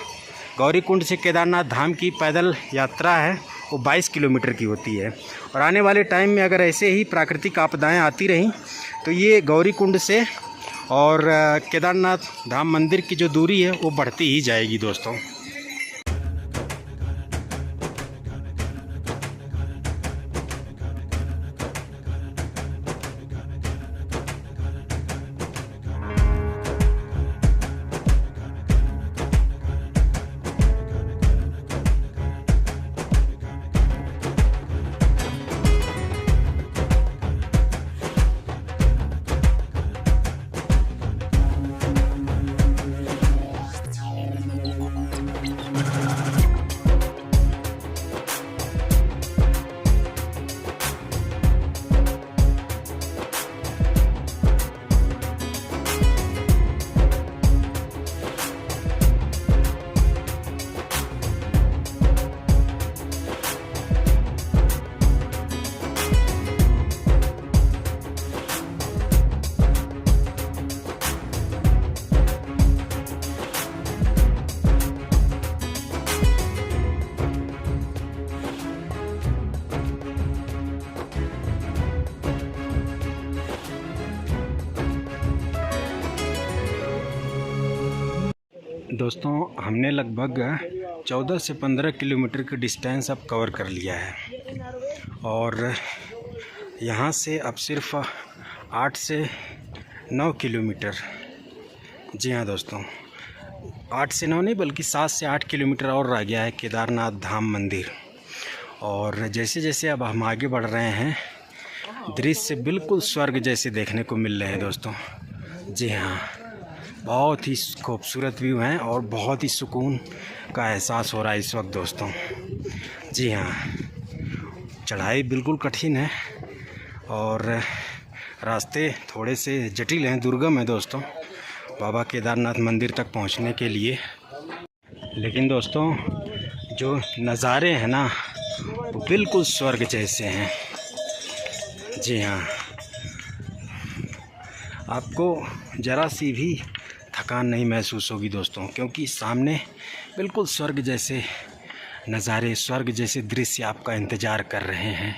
गौरीकुंड से केदारनाथ धाम की पैदल यात्रा है वो 22 किलोमीटर की होती है। और आने वाले टाइम में अगर ऐसे ही प्राकृतिक आपदाएं आती रहीं तो ये गौरीकुंड से और केदारनाथ धाम मंदिर की जो दूरी है वो बढ़ती ही जाएगी दोस्तों। दोस्तों हमने लगभग 14 से 15 किलोमीटर की डिस्टेंस अब कवर कर लिया है और यहाँ से अब सिर्फ 8 से 9 किलोमीटर, जी हाँ दोस्तों 8 से 9 नहीं बल्कि 7 से 8 किलोमीटर और रह गया है केदारनाथ धाम मंदिर। और जैसे जैसे अब हम आगे बढ़ रहे हैं, दृश्य बिल्कुल स्वर्ग जैसे देखने को मिल रहे हैं दोस्तों। जी हाँ, बहुत ही खूबसूरत व्यू हैं और बहुत ही सुकून का एहसास हो रहा है इस वक्त दोस्तों। जी हाँ, चढ़ाई बिल्कुल कठिन है और रास्ते थोड़े से जटिल हैं, दुर्गम है दोस्तों बाबा केदारनाथ मंदिर तक पहुंचने के लिए। लेकिन दोस्तों जो नज़ारे हैं ना, वो बिल्कुल स्वर्ग जैसे हैं। जी हाँ, आपको ज़रा सी भी थकान नहीं महसूस होगी दोस्तों, क्योंकि सामने बिल्कुल स्वर्ग जैसे नज़ारे, स्वर्ग जैसे दृश्य आपका इंतज़ार कर रहे हैं।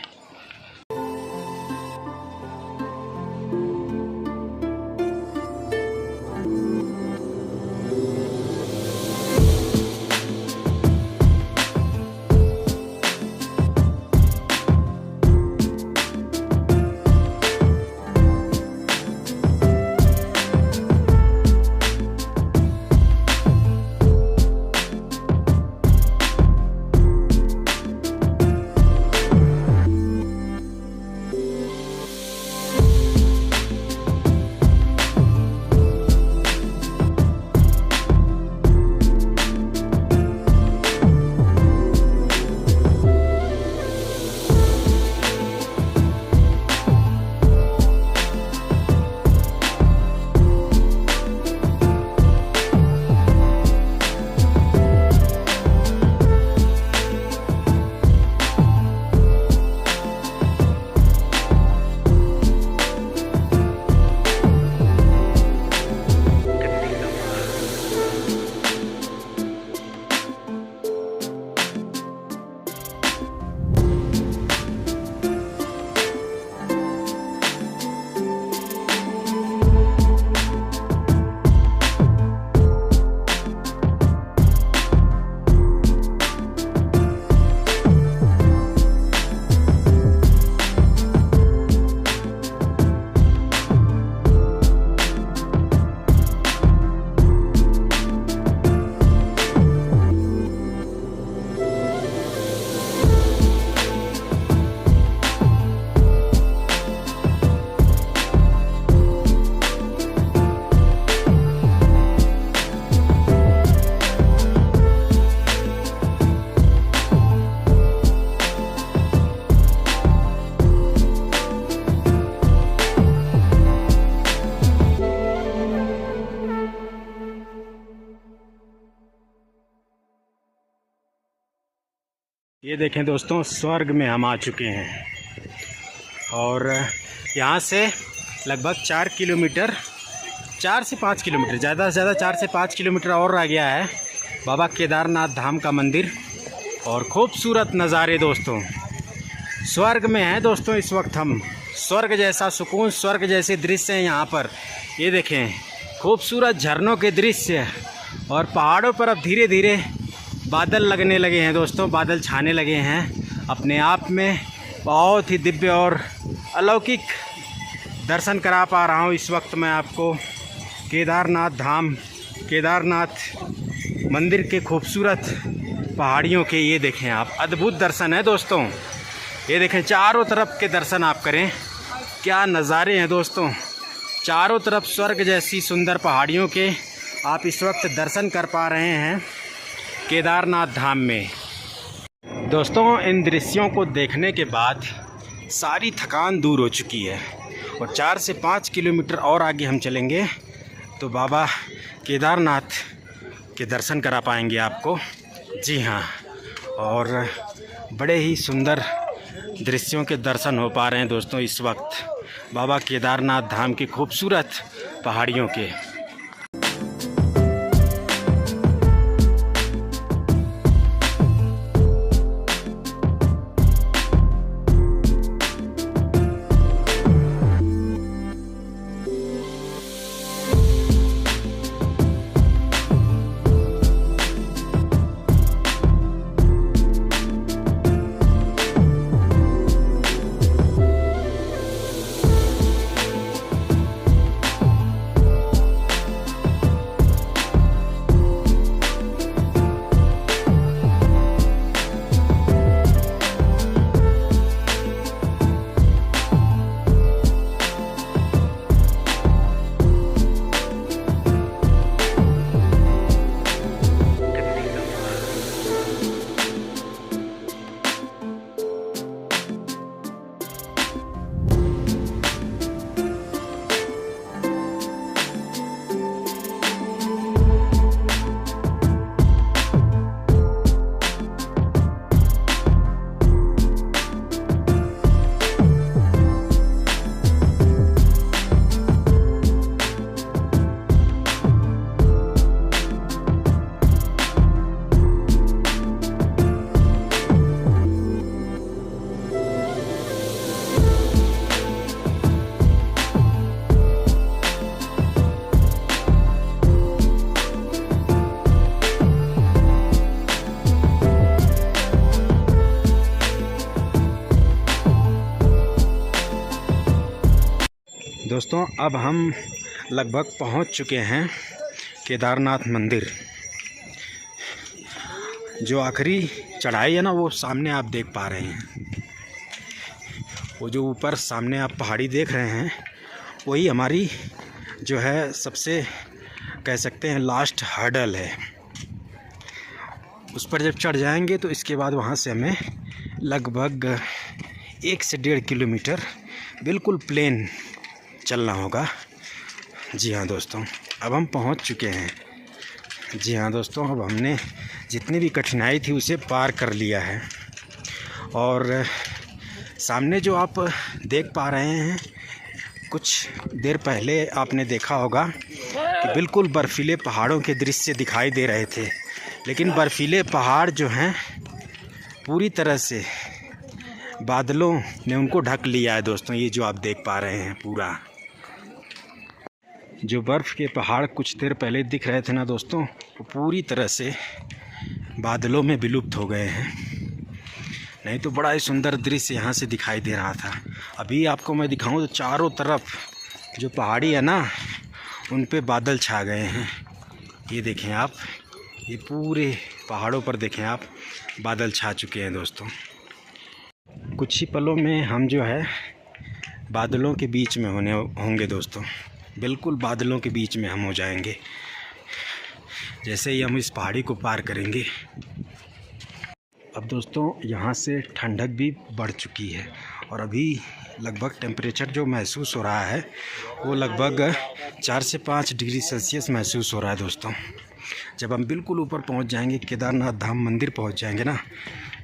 ये देखें दोस्तों, स्वर्ग में हम आ चुके हैं और यहाँ से लगभग 4 किलोमीटर, 4 से 5 किलोमीटर, ज़्यादा से ज़्यादा 4 से 5 किलोमीटर और रह गया है बाबा केदारनाथ धाम का मंदिर। और खूबसूरत नज़ारे दोस्तों, स्वर्ग में हैं दोस्तों इस वक्त हम। स्वर्ग जैसा सुकून, स्वर्ग जैसे दृश्य हैं यहाँ पर। ये देखें, खूबसूरत झरनों के दृश्य और पहाड़ों पर अब धीरे धीरे बादल लगने लगे हैं दोस्तों, बादल छाने लगे हैं। अपने आप में बहुत ही दिव्य और अलौकिक दर्शन करा पा रहा हूँ इस वक्त मैं आपको केदारनाथ धाम, केदारनाथ मंदिर के खूबसूरत पहाड़ियों के। ये देखें आप, अद्भुत दर्शन है दोस्तों। ये देखें, चारों तरफ के दर्शन आप करें, क्या नज़ारे हैं दोस्तों। चारों तरफ स्वर्ग जैसी सुंदर पहाड़ियों के आप इस वक्त दर्शन कर पा रहे हैं केदारनाथ धाम में। दोस्तों इन दृश्यों को देखने के बाद सारी थकान दूर हो चुकी है और 4 से 5 किलोमीटर और आगे हम चलेंगे तो बाबा केदारनाथ के दर्शन करा पाएंगे आपको। जी हाँ, और बड़े ही सुंदर दृश्यों के दर्शन हो पा रहे हैं दोस्तों इस वक्त बाबा केदारनाथ धाम की खूबसूरत पहाड़ियों के। दोस्तों अब हम लगभग पहुंच चुके हैं केदारनाथ मंदिर। जो आखिरी चढ़ाई है ना, वो सामने आप देख पा रहे हैं। वो जो ऊपर सामने आप पहाड़ी देख रहे हैं, वही हमारी जो है सबसे कह सकते हैं लास्ट हर्डल है। उस पर जब चढ़ जाएंगे तो इसके बाद वहाँ से हमें लगभग 1 से 1.5 किलोमीटर बिल्कुल प्लेन चलना होगा। जी हाँ दोस्तों, अब हम पहुँच चुके हैं। जी हाँ दोस्तों, अब हमने जितनी भी कठिनाई थी उसे पार कर लिया है। और सामने जो आप देख पा रहे हैं, कुछ देर पहले आपने देखा होगा कि बिल्कुल बर्फ़ीले पहाड़ों के दृश्य दिखाई दे रहे थे, लेकिन बर्फ़ीले पहाड़ जो हैं पूरी तरह से बादलों ने उनको ढक लिया है दोस्तों। ये जो आप देख पा रहे हैं, पूरा जो बर्फ़ के पहाड़ कुछ देर पहले दिख रहे थे ना दोस्तों, वो पूरी तरह से बादलों में विलुप्त हो गए हैं। नहीं तो बड़ा ही सुंदर दृश्य यहाँ से दिखाई दे रहा था। अभी आपको मैं दिखाऊं तो चारों तरफ जो पहाड़ी है ना, उन पे बादल छा गए हैं। ये देखें आप, ये पूरे पहाड़ों पर देखें आप, बादल छा चुके हैं दोस्तों। कुछ ही पलों में हम जो है बादलों के बीच में होंगे दोस्तों। बिल्कुल बादलों के बीच में हम हो जाएंगे जैसे ही हम इस पहाड़ी को पार करेंगे। अब दोस्तों यहाँ से ठंडक भी बढ़ चुकी है और अभी लगभग टेम्परेचर जो महसूस हो रहा है वो लगभग 4 से 5 डिग्री सेल्सियस महसूस हो रहा है दोस्तों। जब हम बिल्कुल ऊपर पहुँच जाएंगे, केदारनाथ धाम मंदिर पहुँच जाएंगे ना,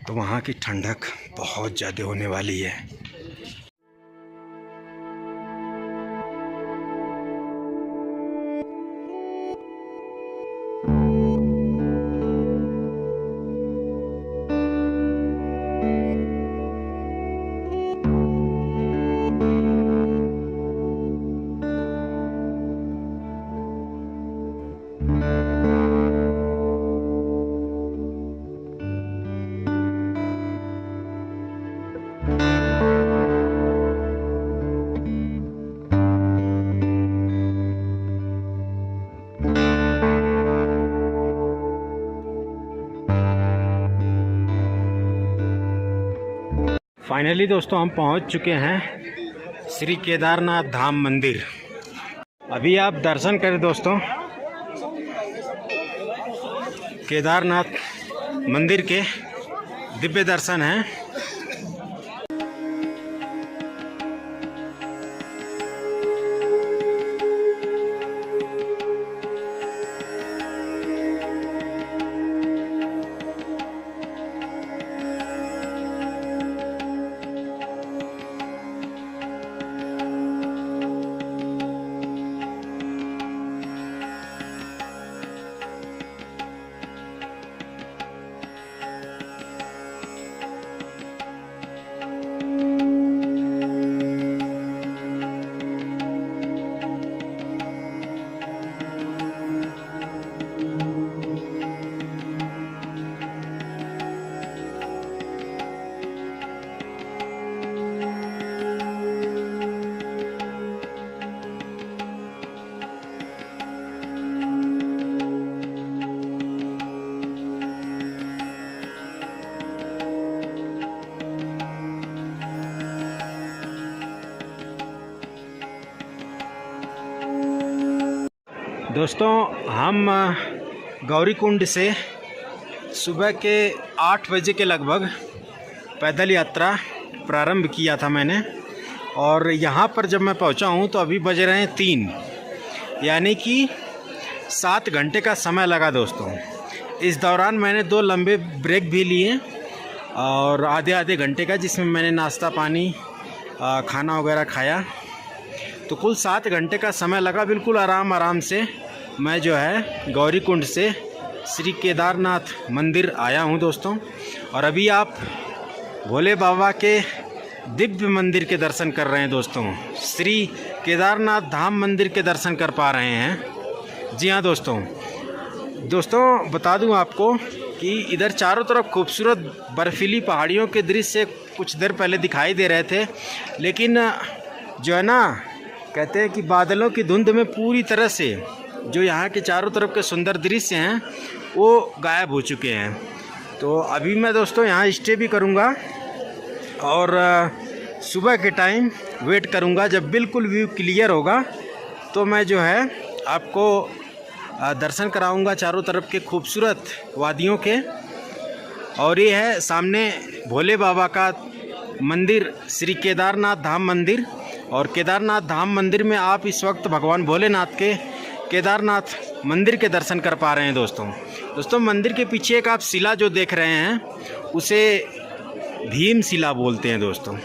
तो वहाँ की ठंडक बहुत ज़्यादा होने वाली है। फाइनली दोस्तों हम पहुंच चुके हैं श्री केदारनाथ धाम मंदिर। अभी आप दर्शन करें दोस्तों केदारनाथ मंदिर के दिव्य दर्शन हैं। दोस्तों हम गौरीकुंड से सुबह के 8 बजे के लगभग पैदल यात्रा प्रारंभ किया था मैंने, और यहाँ पर जब मैं पहुँचा हूँ तो अभी बज रहे हैं 3, यानी कि 7 घंटे का समय लगा दोस्तों। इस दौरान मैंने 2 लंबे ब्रेक भी लिए और आधे घंटे का, जिसमें मैंने नाश्ता पानी खाना वगैरह खाया। तो कुल 7 घंटे का समय लगा। बिल्कुल आराम से मैं जो है गौरीकुंड से श्री केदारनाथ मंदिर आया हूं दोस्तों। और अभी आप भोले बाबा के दिव्य मंदिर के दर्शन कर रहे हैं दोस्तों। श्री केदारनाथ धाम मंदिर के दर्शन कर पा रहे हैं। जी हाँ दोस्तों बता दूं आपको कि इधर चारों तरफ खूबसूरत बर्फीली पहाड़ियों के दृश्य कुछ देर पहले दिखाई दे रहे थे, लेकिन जो है ना कहते हैं कि बादलों की धुंध में पूरी तरह से जो यहाँ के चारों तरफ के सुंदर दृश्य हैं वो गायब हो चुके हैं। तो अभी मैं दोस्तों यहाँ स्टे भी करूँगा और सुबह के टाइम वेट करूँगा। जब बिल्कुल व्यू क्लियर होगा तो मैं जो है आपको दर्शन कराऊँगा चारों तरफ के खूबसूरत वादियों के। और ये है सामने भोले बाबा का मंदिर, श्री केदारनाथ धाम मंदिर। और केदारनाथ धाम मंदिर में आप इस वक्त भगवान भोलेनाथ के केदारनाथ मंदिर के दर्शन कर पा रहे हैं दोस्तों। मंदिर के पीछे एक आप शिला जो देख रहे हैं उसे भीम शिला बोलते हैं दोस्तों।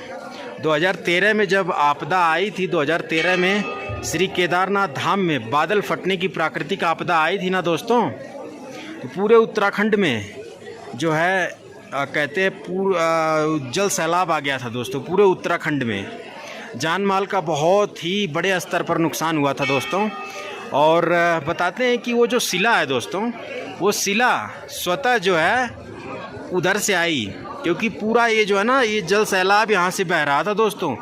2013 में जब आपदा आई थी, 2013 में श्री केदारनाथ धाम में बादल फटने की प्राकृतिक आपदा आई थी ना दोस्तों, तो पूरे उत्तराखंड में जो है कहते हैं जल सैलाब आ गया था दोस्तों। पूरे उत्तराखंड में जान माल का बहुत ही बड़े स्तर पर नुकसान हुआ था दोस्तों। और बताते हैं कि वो जो शिला है दोस्तों, वो शिला स्वतः जो है उधर से आई, क्योंकि पूरा ये जो है ना ये जल सैलाब यहाँ से बह रहा था दोस्तों।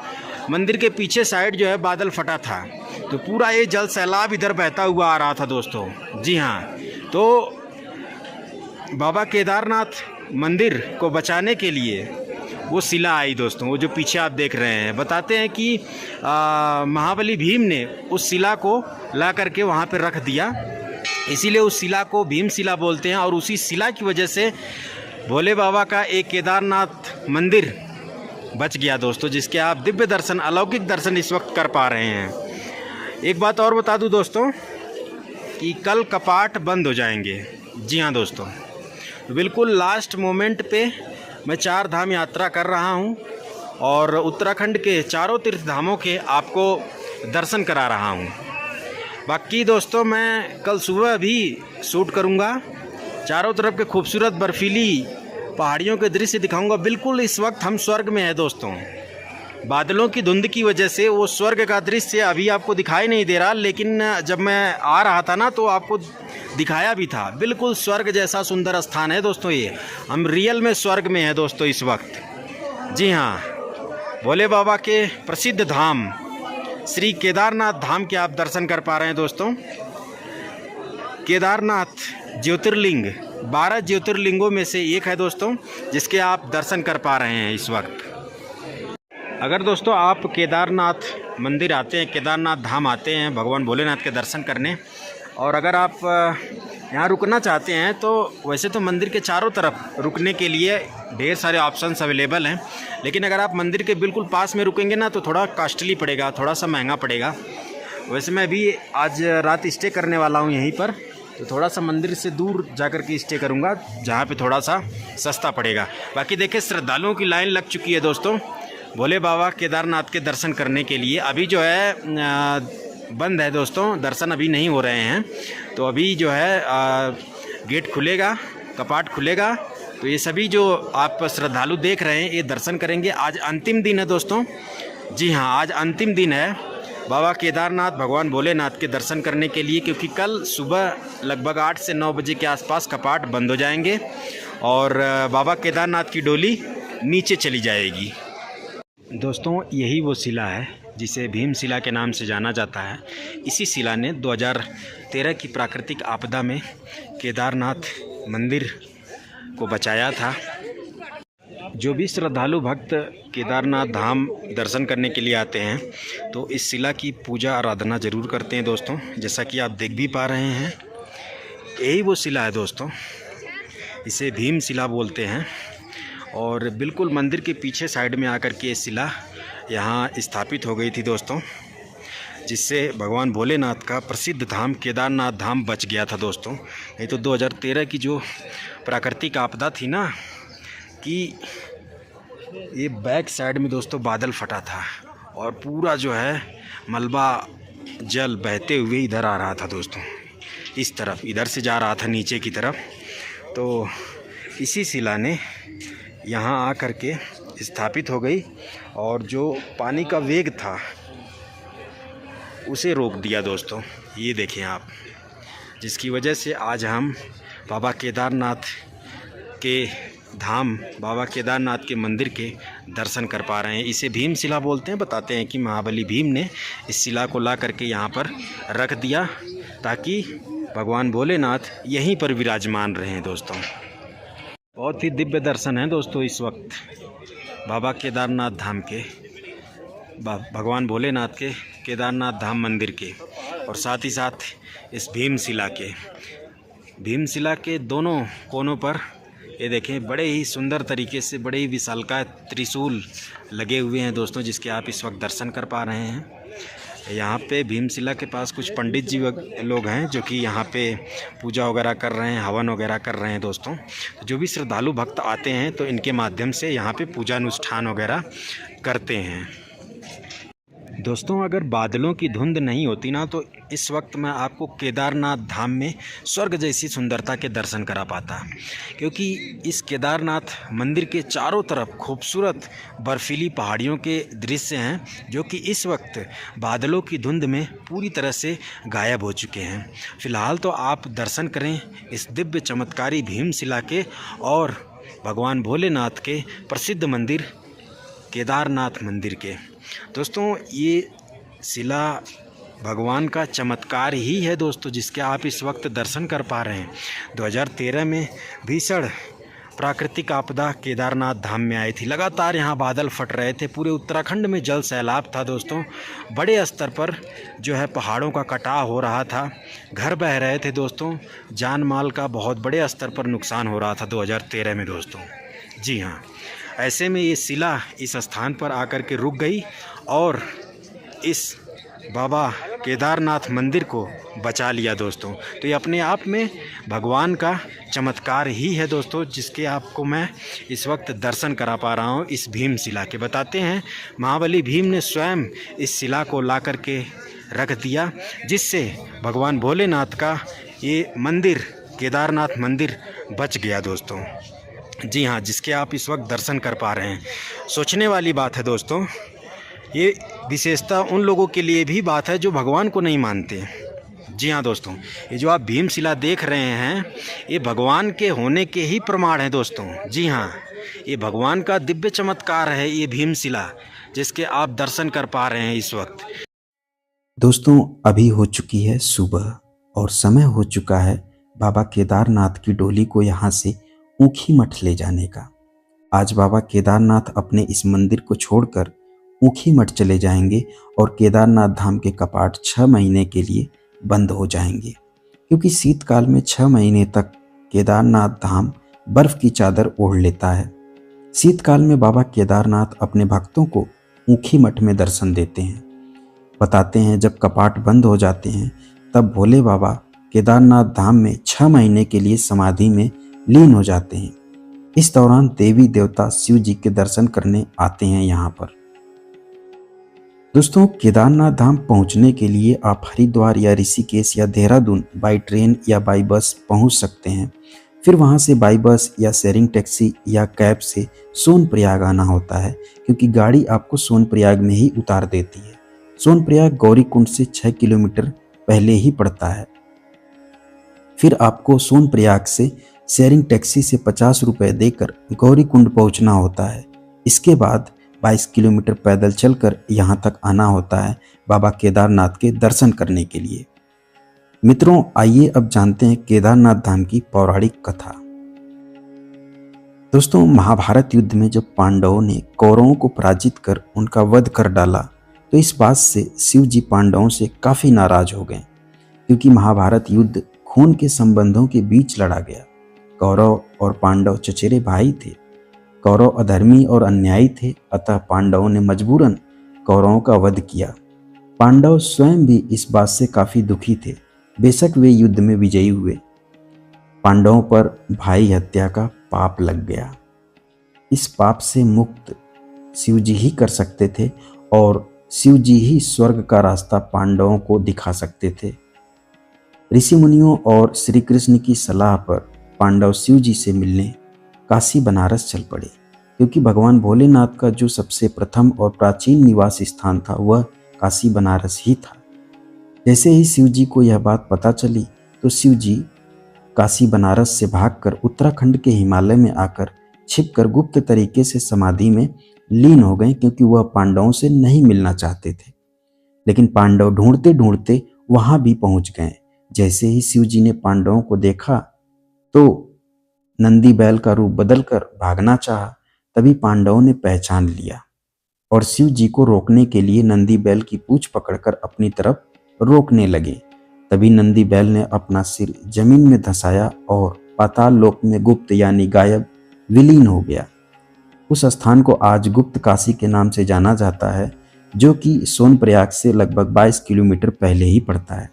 मंदिर के पीछे साइड जो है बादल फटा था, तो पूरा ये जल सैलाब इधर बहता हुआ आ रहा था दोस्तों। जी हाँ, तो बाबा केदारनाथ मंदिर को बचाने के लिए वो शिला आई दोस्तों, वो जो पीछे आप देख रहे हैं। बताते हैं कि महाबली भीम ने उस शिला को ला करके वहाँ पर रख दिया, इसीलिए उस शिला को भीम शिला बोलते हैं। और उसी शिला की वजह से भोले बाबा का एक केदारनाथ मंदिर बच गया दोस्तों, जिसके आप दिव्य दर्शन, अलौकिक दर्शन इस वक्त कर पा रहे हैं। एक बात और बता दूं दोस्तों कि कल कपाट बंद हो जाएंगे। जी हाँ दोस्तों, बिल्कुल लास्ट मोमेंट पे मैं 4 धाम यात्रा कर रहा हूँ और उत्तराखंड के चारों तीर्थ धामों के आपको दर्शन करा रहा हूँ। बाकी दोस्तों मैं कल सुबह भी शूट करूँगा, चारों तरफ के खूबसूरत बर्फीली पहाड़ियों के दृश्य दिखाऊंगा। बिल्कुल इस वक्त हम स्वर्ग में हैं दोस्तों। बादलों की धुंध की वजह से वो स्वर्ग का दृश्य अभी आपको दिखाई नहीं दे रहा, लेकिन जब मैं आ रहा था ना तो आपको दिखाया भी था। बिल्कुल स्वर्ग जैसा सुंदर स्थान है दोस्तों ये। हम रियल में स्वर्ग में हैं दोस्तों इस वक्त। जी हाँ, भोले बाबा के प्रसिद्ध धाम श्री केदारनाथ धाम के आप दर्शन कर पा रहे हैं दोस्तों। केदारनाथ ज्योतिर्लिंग 12 ज्योतिर्लिंगों में से एक है दोस्तों, जिसके आप दर्शन कर पा रहे हैं इस वक्त। अगर दोस्तों आप केदारनाथ मंदिर आते हैं, केदारनाथ धाम आते हैं भगवान भोलेनाथ के दर्शन करने, और अगर आप यहाँ रुकना चाहते हैं तो वैसे तो मंदिर के चारों तरफ रुकने के लिए ढेर सारे ऑप्शंस अवेलेबल हैं, लेकिन अगर आप मंदिर के बिल्कुल पास में रुकेंगे ना तो थोड़ा कॉस्टली पड़ेगा, थोड़ा सा महंगा पड़ेगा। वैसे मैं भी आज रात स्टे करने वाला हूँ यहीं पर, तो थोड़ा सा मंदिर से दूर जाकर के स्टे करूँगा जहाँ पे थोड़ा सा सस्ता पड़ेगा। बाकी देखिए श्रद्धालुओं की लाइन लग चुकी है दोस्तों भोले बाबा केदारनाथ के दर्शन करने के लिए। अभी जो है बंद है दोस्तों, दर्शन अभी नहीं हो रहे हैं। तो अभी जो है गेट खुलेगा, कपाट खुलेगा, तो ये सभी जो आप श्रद्धालु देख रहे हैं ये दर्शन करेंगे। आज अंतिम दिन है दोस्तों। जी हाँ, आज अंतिम दिन है बाबा केदारनाथ भगवान भोलेनाथ के दर्शन करने के लिए, क्योंकि कल सुबह लगभग 8 से 9 बजे के आसपास कपाट बंद हो जाएंगे और बाबा केदारनाथ की डोली नीचे चली जाएगी। दोस्तों यही वो शिला है जिसे भीम शिला के नाम से जाना जाता है। इसी शिला ने 2013 की प्राकृतिक आपदा में केदारनाथ मंदिर को बचाया था। जो भी श्रद्धालु भक्त केदारनाथ धाम दर्शन करने के लिए आते हैं तो इस शिला की पूजा आराधना ज़रूर करते हैं दोस्तों, जैसा कि आप देख भी पा रहे हैं। यही वो शिला है दोस्तों, इसे भीम शिला बोलते हैं। और बिल्कुल मंदिर के पीछे साइड में आकर के ये शिला यहाँ स्थापित हो गई थी दोस्तों, जिससे भगवान भोलेनाथ का प्रसिद्ध धाम केदारनाथ धाम बच गया था दोस्तों। नहीं तो 2013 की जो प्राकृतिक आपदा थी ना, कि ये बैक साइड में दोस्तों बादल फटा था और पूरा जो है मलबा जल बहते हुए इधर आ रहा था दोस्तों, इस तरफ इधर से जा रहा था नीचे की तरफ। तो इसी शिला ने यहाँ आ कर के स्थापित हो गई और जो पानी का वेग था उसे रोक दिया दोस्तों। ये देखें आप, जिसकी वजह से आज हम बाबा केदारनाथ के धाम बाबा केदारनाथ के मंदिर के दर्शन कर पा रहे हैं। इसे भीम शिला बोलते हैं। बताते हैं कि महाबली भीम ने इस शिला को ला करके यहाँ पर रख दिया ताकि भगवान भोलेनाथ यहीं पर विराजमान रहें। दोस्तों बहुत ही दिव्य दर्शन है दोस्तों इस वक्त बाबा केदारनाथ धाम के, भगवान भोलेनाथ के केदारनाथ धाम मंदिर के, और साथ ही साथ इस भीम शिला के दोनों कोनों पर ये देखें बड़े ही सुंदर तरीके से बड़े ही विशालकाय त्रिशूल लगे हुए हैं दोस्तों, जिसके आप इस वक्त दर्शन कर पा रहे हैं। यहाँ पे भीमशिला के पास कुछ पंडित जी लोग हैं जो कि यहाँ पे पूजा वगैरह कर रहे हैं, हवन वगैरह कर रहे हैं। दोस्तों जो भी श्रद्धालु भक्त आते हैं तो इनके माध्यम से यहाँ पे पूजा अनुष्ठान वगैरह करते हैं। दोस्तों अगर बादलों की धुंध नहीं होती ना तो इस वक्त मैं आपको केदारनाथ धाम में स्वर्ग जैसी सुंदरता के दर्शन करा पाता, क्योंकि इस केदारनाथ मंदिर के चारों तरफ खूबसूरत बर्फीली पहाड़ियों के दृश्य हैं जो कि इस वक्त बादलों की धुंध में पूरी तरह से गायब हो चुके हैं। फ़िलहाल तो आप दर्शन करें इस दिव्य चमत्कारी भीमशिला के और भगवान भोलेनाथ के प्रसिद्ध मंदिर केदारनाथ मंदिर के। दोस्तों ये शिला भगवान का चमत्कार ही है दोस्तों, जिसके आप इस वक्त दर्शन कर पा रहे हैं। 2013 में भीषण प्राकृतिक आपदा केदारनाथ धाम में आई थी। लगातार यहाँ बादल फट रहे थे, पूरे उत्तराखंड में जल सैलाब था दोस्तों। बड़े स्तर पर जो है पहाड़ों का कटाव हो रहा था, घर बह रहे थे दोस्तों, जान माल का बहुत बड़े स्तर पर नुकसान हो रहा था 2013 में दोस्तों। जी हाँ, ऐसे में ये शिला इस स्थान पर आकर के रुक गई और इस बाबा केदारनाथ मंदिर को बचा लिया दोस्तों। तो ये अपने आप में भगवान का चमत्कार ही है दोस्तों, जिसके आपको मैं इस वक्त दर्शन करा पा रहा हूँ इस भीमशिला के। बताते हैं महाबली भीम ने स्वयं इस शिला को ला कर के रख दिया, जिससे भगवान भोलेनाथ का ये मंदिर केदारनाथ मंदिर बच गया दोस्तों। जी हाँ, जिसके आप इस वक्त दर्शन कर पा रहे हैं। सोचने वाली बात है दोस्तों, ये विशेषता उन लोगों के लिए भी बात है जो भगवान को नहीं मानते। जी हाँ दोस्तों, ये जो आप भीमशिला देख रहे हैं ये भगवान के होने के ही प्रमाण है दोस्तों। जी हाँ, ये भगवान का दिव्य चमत्कार है ये भीमशिला, जिसके आप दर्शन कर पा रहे हैं इस वक्त। दोस्तों अभी हो चुकी है सुबह और समय हो चुका है बाबा केदारनाथ की डोली को यहाँ से ऊखी मठ ले जाने का। आज बाबा केदारनाथ अपने इस मंदिर को छोड़कर ऊखी मठ चले जाएंगे और केदारनाथ धाम के कपाट 6 महीने के लिए बंद हो जाएंगे, क्योंकि शीतकाल में 6 महीने तक केदारनाथ धाम बर्फ की चादर ओढ़ लेता है। शीतकाल में बाबा केदारनाथ अपने भक्तों को ऊखी मठ में दर्शन देते हैं। बताते हैं जब कपाट बंद हो जाते हैं तब भोले बाबा केदारनाथ धाम में 6 महीने के लिए समाधि में लीन हो जाते हैं। इस दौरान देवी देवता शिव जी के दर्शन करने आते हैं यहाँ पर। दोस्तों केदारनाथ धाम पहुँचने के लिए आप हरिद्वार या ऋषिकेश या देहरादून बाई ट्रेन या बाई बस पहुँच सकते हैं। फिर वहाँ से बाई बस या शेयरिंग टैक्सी या कैब से सोनप्रयाग आना होता है, क्योंकि गाड़ी आपको सोनप्रयाग में ही उतार देती है। सोनप्रयाग गौरीकुंड से 6 किलोमीटर पहले ही पड़ता है। फिर आपको सोनप्रयाग से शेयरिंग टैक्सी से 50 रुपये देकर गौरीकुंड पहुंचना होता है। इसके बाद 22 किलोमीटर पैदल चलकर यहाँ तक आना होता है बाबा केदारनाथ के दर्शन करने के लिए। मित्रों आइए अब जानते हैं केदारनाथ धाम की पौराणिक कथा। दोस्तों महाभारत युद्ध में जब पांडवों ने कौरवों को पराजित कर उनका वध कर डाला तो इस बात से शिव जी पांडवों से काफ़ी नाराज हो गए, क्योंकि महाभारत युद्ध खून के संबंधों के बीच लड़ा गया। कौरव और पांडव चचेरे भाई थे। कौरव अधर्मी और अन्यायी थे, अतः पांडवों ने मजबूरन कौरवों का वध किया। पांडव स्वयं भी इस बात से काफ़ी दुखी थे। बेशक वे युद्ध में विजयी हुए, पांडवों पर भाई हत्या का पाप लग गया। इस पाप से मुक्त शिव जी ही कर सकते थे और शिव जी ही स्वर्ग का रास्ता पांडवों को दिखा सकते थे। ऋषि मुनियों और श्री कृष्ण की सलाह पर पांडव शिव जी से मिलने काशी बनारस चल पड़े, क्योंकि भगवान भोलेनाथ का जो सबसे प्रथम और प्राचीन निवास स्थान था वह काशी बनारस ही था। जैसे ही शिव जी को यह बात पता चली तो शिव जी काशी बनारस से भागकर उत्तराखंड के हिमालय में आकर छिपकर गुप्त तरीके से समाधि में लीन हो गए, क्योंकि वह पांडवों से नहीं मिलना चाहते थे। लेकिन पांडव ढूंढते ढूंढते वहां भी पहुंच गए। जैसे ही शिव जी ने पांडवों को देखा तो नंदी बैल का रूप बदलकर भागना चाहा। तभी पांडवों ने पहचान लिया और शिव जी को रोकने के लिए नंदी बैल की पूंछ पकड़कर अपनी तरफ रोकने लगे। तभी नंदी बैल ने अपना सिर जमीन में धंसाया और पाताल लोक में गुप्त यानी गायब विलीन हो गया। उस स्थान को आज गुप्त काशी के नाम से जाना जाता है, जो कि सोनप्रयाग से लगभग 22 किलोमीटर पहले ही पड़ता है।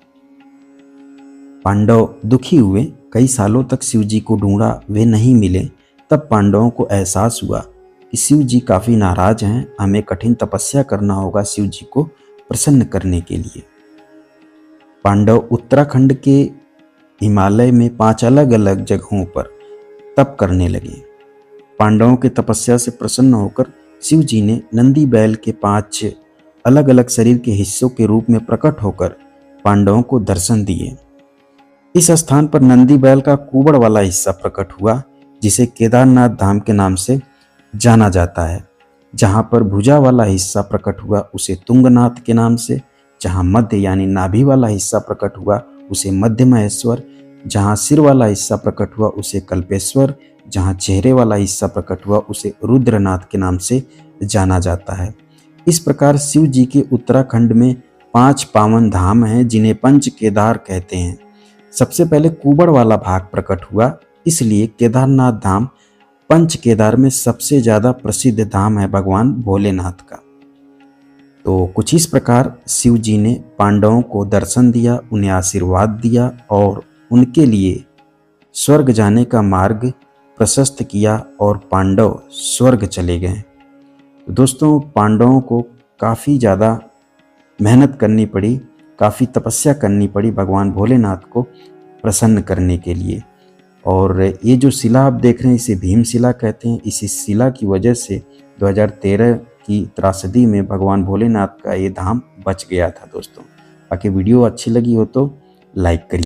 पांडव दुखी हुए, कई सालों तक शिव जी को ढूंढा, वे नहीं मिले। तब पांडवों को एहसास हुआ कि शिव जी काफी नाराज हैं, हमें कठिन तपस्या करना होगा शिव जी को प्रसन्न करने के लिए। पांडव उत्तराखंड के हिमालय में 5 अलग अलग जगहों पर तप करने लगे। पांडवों की तपस्या से प्रसन्न होकर शिव जी ने नंदी बैल के 5 अलग अलग शरीर के हिस्सों के रूप में प्रकट होकर पांडवों को दर्शन दिए। इस स्थान पर नंदी बैल का कुबड़ वाला हिस्सा प्रकट हुआ, जिसे केदारनाथ धाम के नाम से जाना जाता है। जहां पर भुजा वाला हिस्सा प्रकट हुआ उसे तुंगनाथ के नाम से, जहां मध्य यानी नाभि वाला हिस्सा प्रकट हुआ उसे मध्य महेश्वर, जहां सिर वाला हिस्सा प्रकट हुआ उसे कल्पेश्वर, जहां चेहरे वाला हिस्सा प्रकट हुआ उसे रुद्रनाथ के नाम से जाना जाता है। इस प्रकार शिव जी के उत्तराखंड में 5 पावन धाम हैं, जिन्हें पंच केदार कहते हैं। सबसे पहले कुबड़ वाला भाग प्रकट हुआ, इसलिए केदारनाथ धाम पंच केदार में सबसे ज्यादा प्रसिद्ध धाम है भगवान भोलेनाथ का। तो कुछ इस प्रकार शिव जी ने पांडवों को दर्शन दिया, उन्हें आशीर्वाद दिया और उनके लिए स्वर्ग जाने का मार्ग प्रशस्त किया और पांडव स्वर्ग चले गए। दोस्तों, पांडवों को काफ़ी ज़्यादा मेहनत करनी पड़ी, काफ़ी तपस्या करनी पड़ी भगवान भोलेनाथ को प्रसन्न करने के लिए। और ये जो शिला आप देख रहे हैं इसे भीम शिला कहते हैं। इसी शिला की वजह से 2013 की त्रासदी में भगवान भोलेनाथ का ये धाम बच गया था। दोस्तों, बाकी वीडियो अच्छी लगी हो तो लाइक करिए।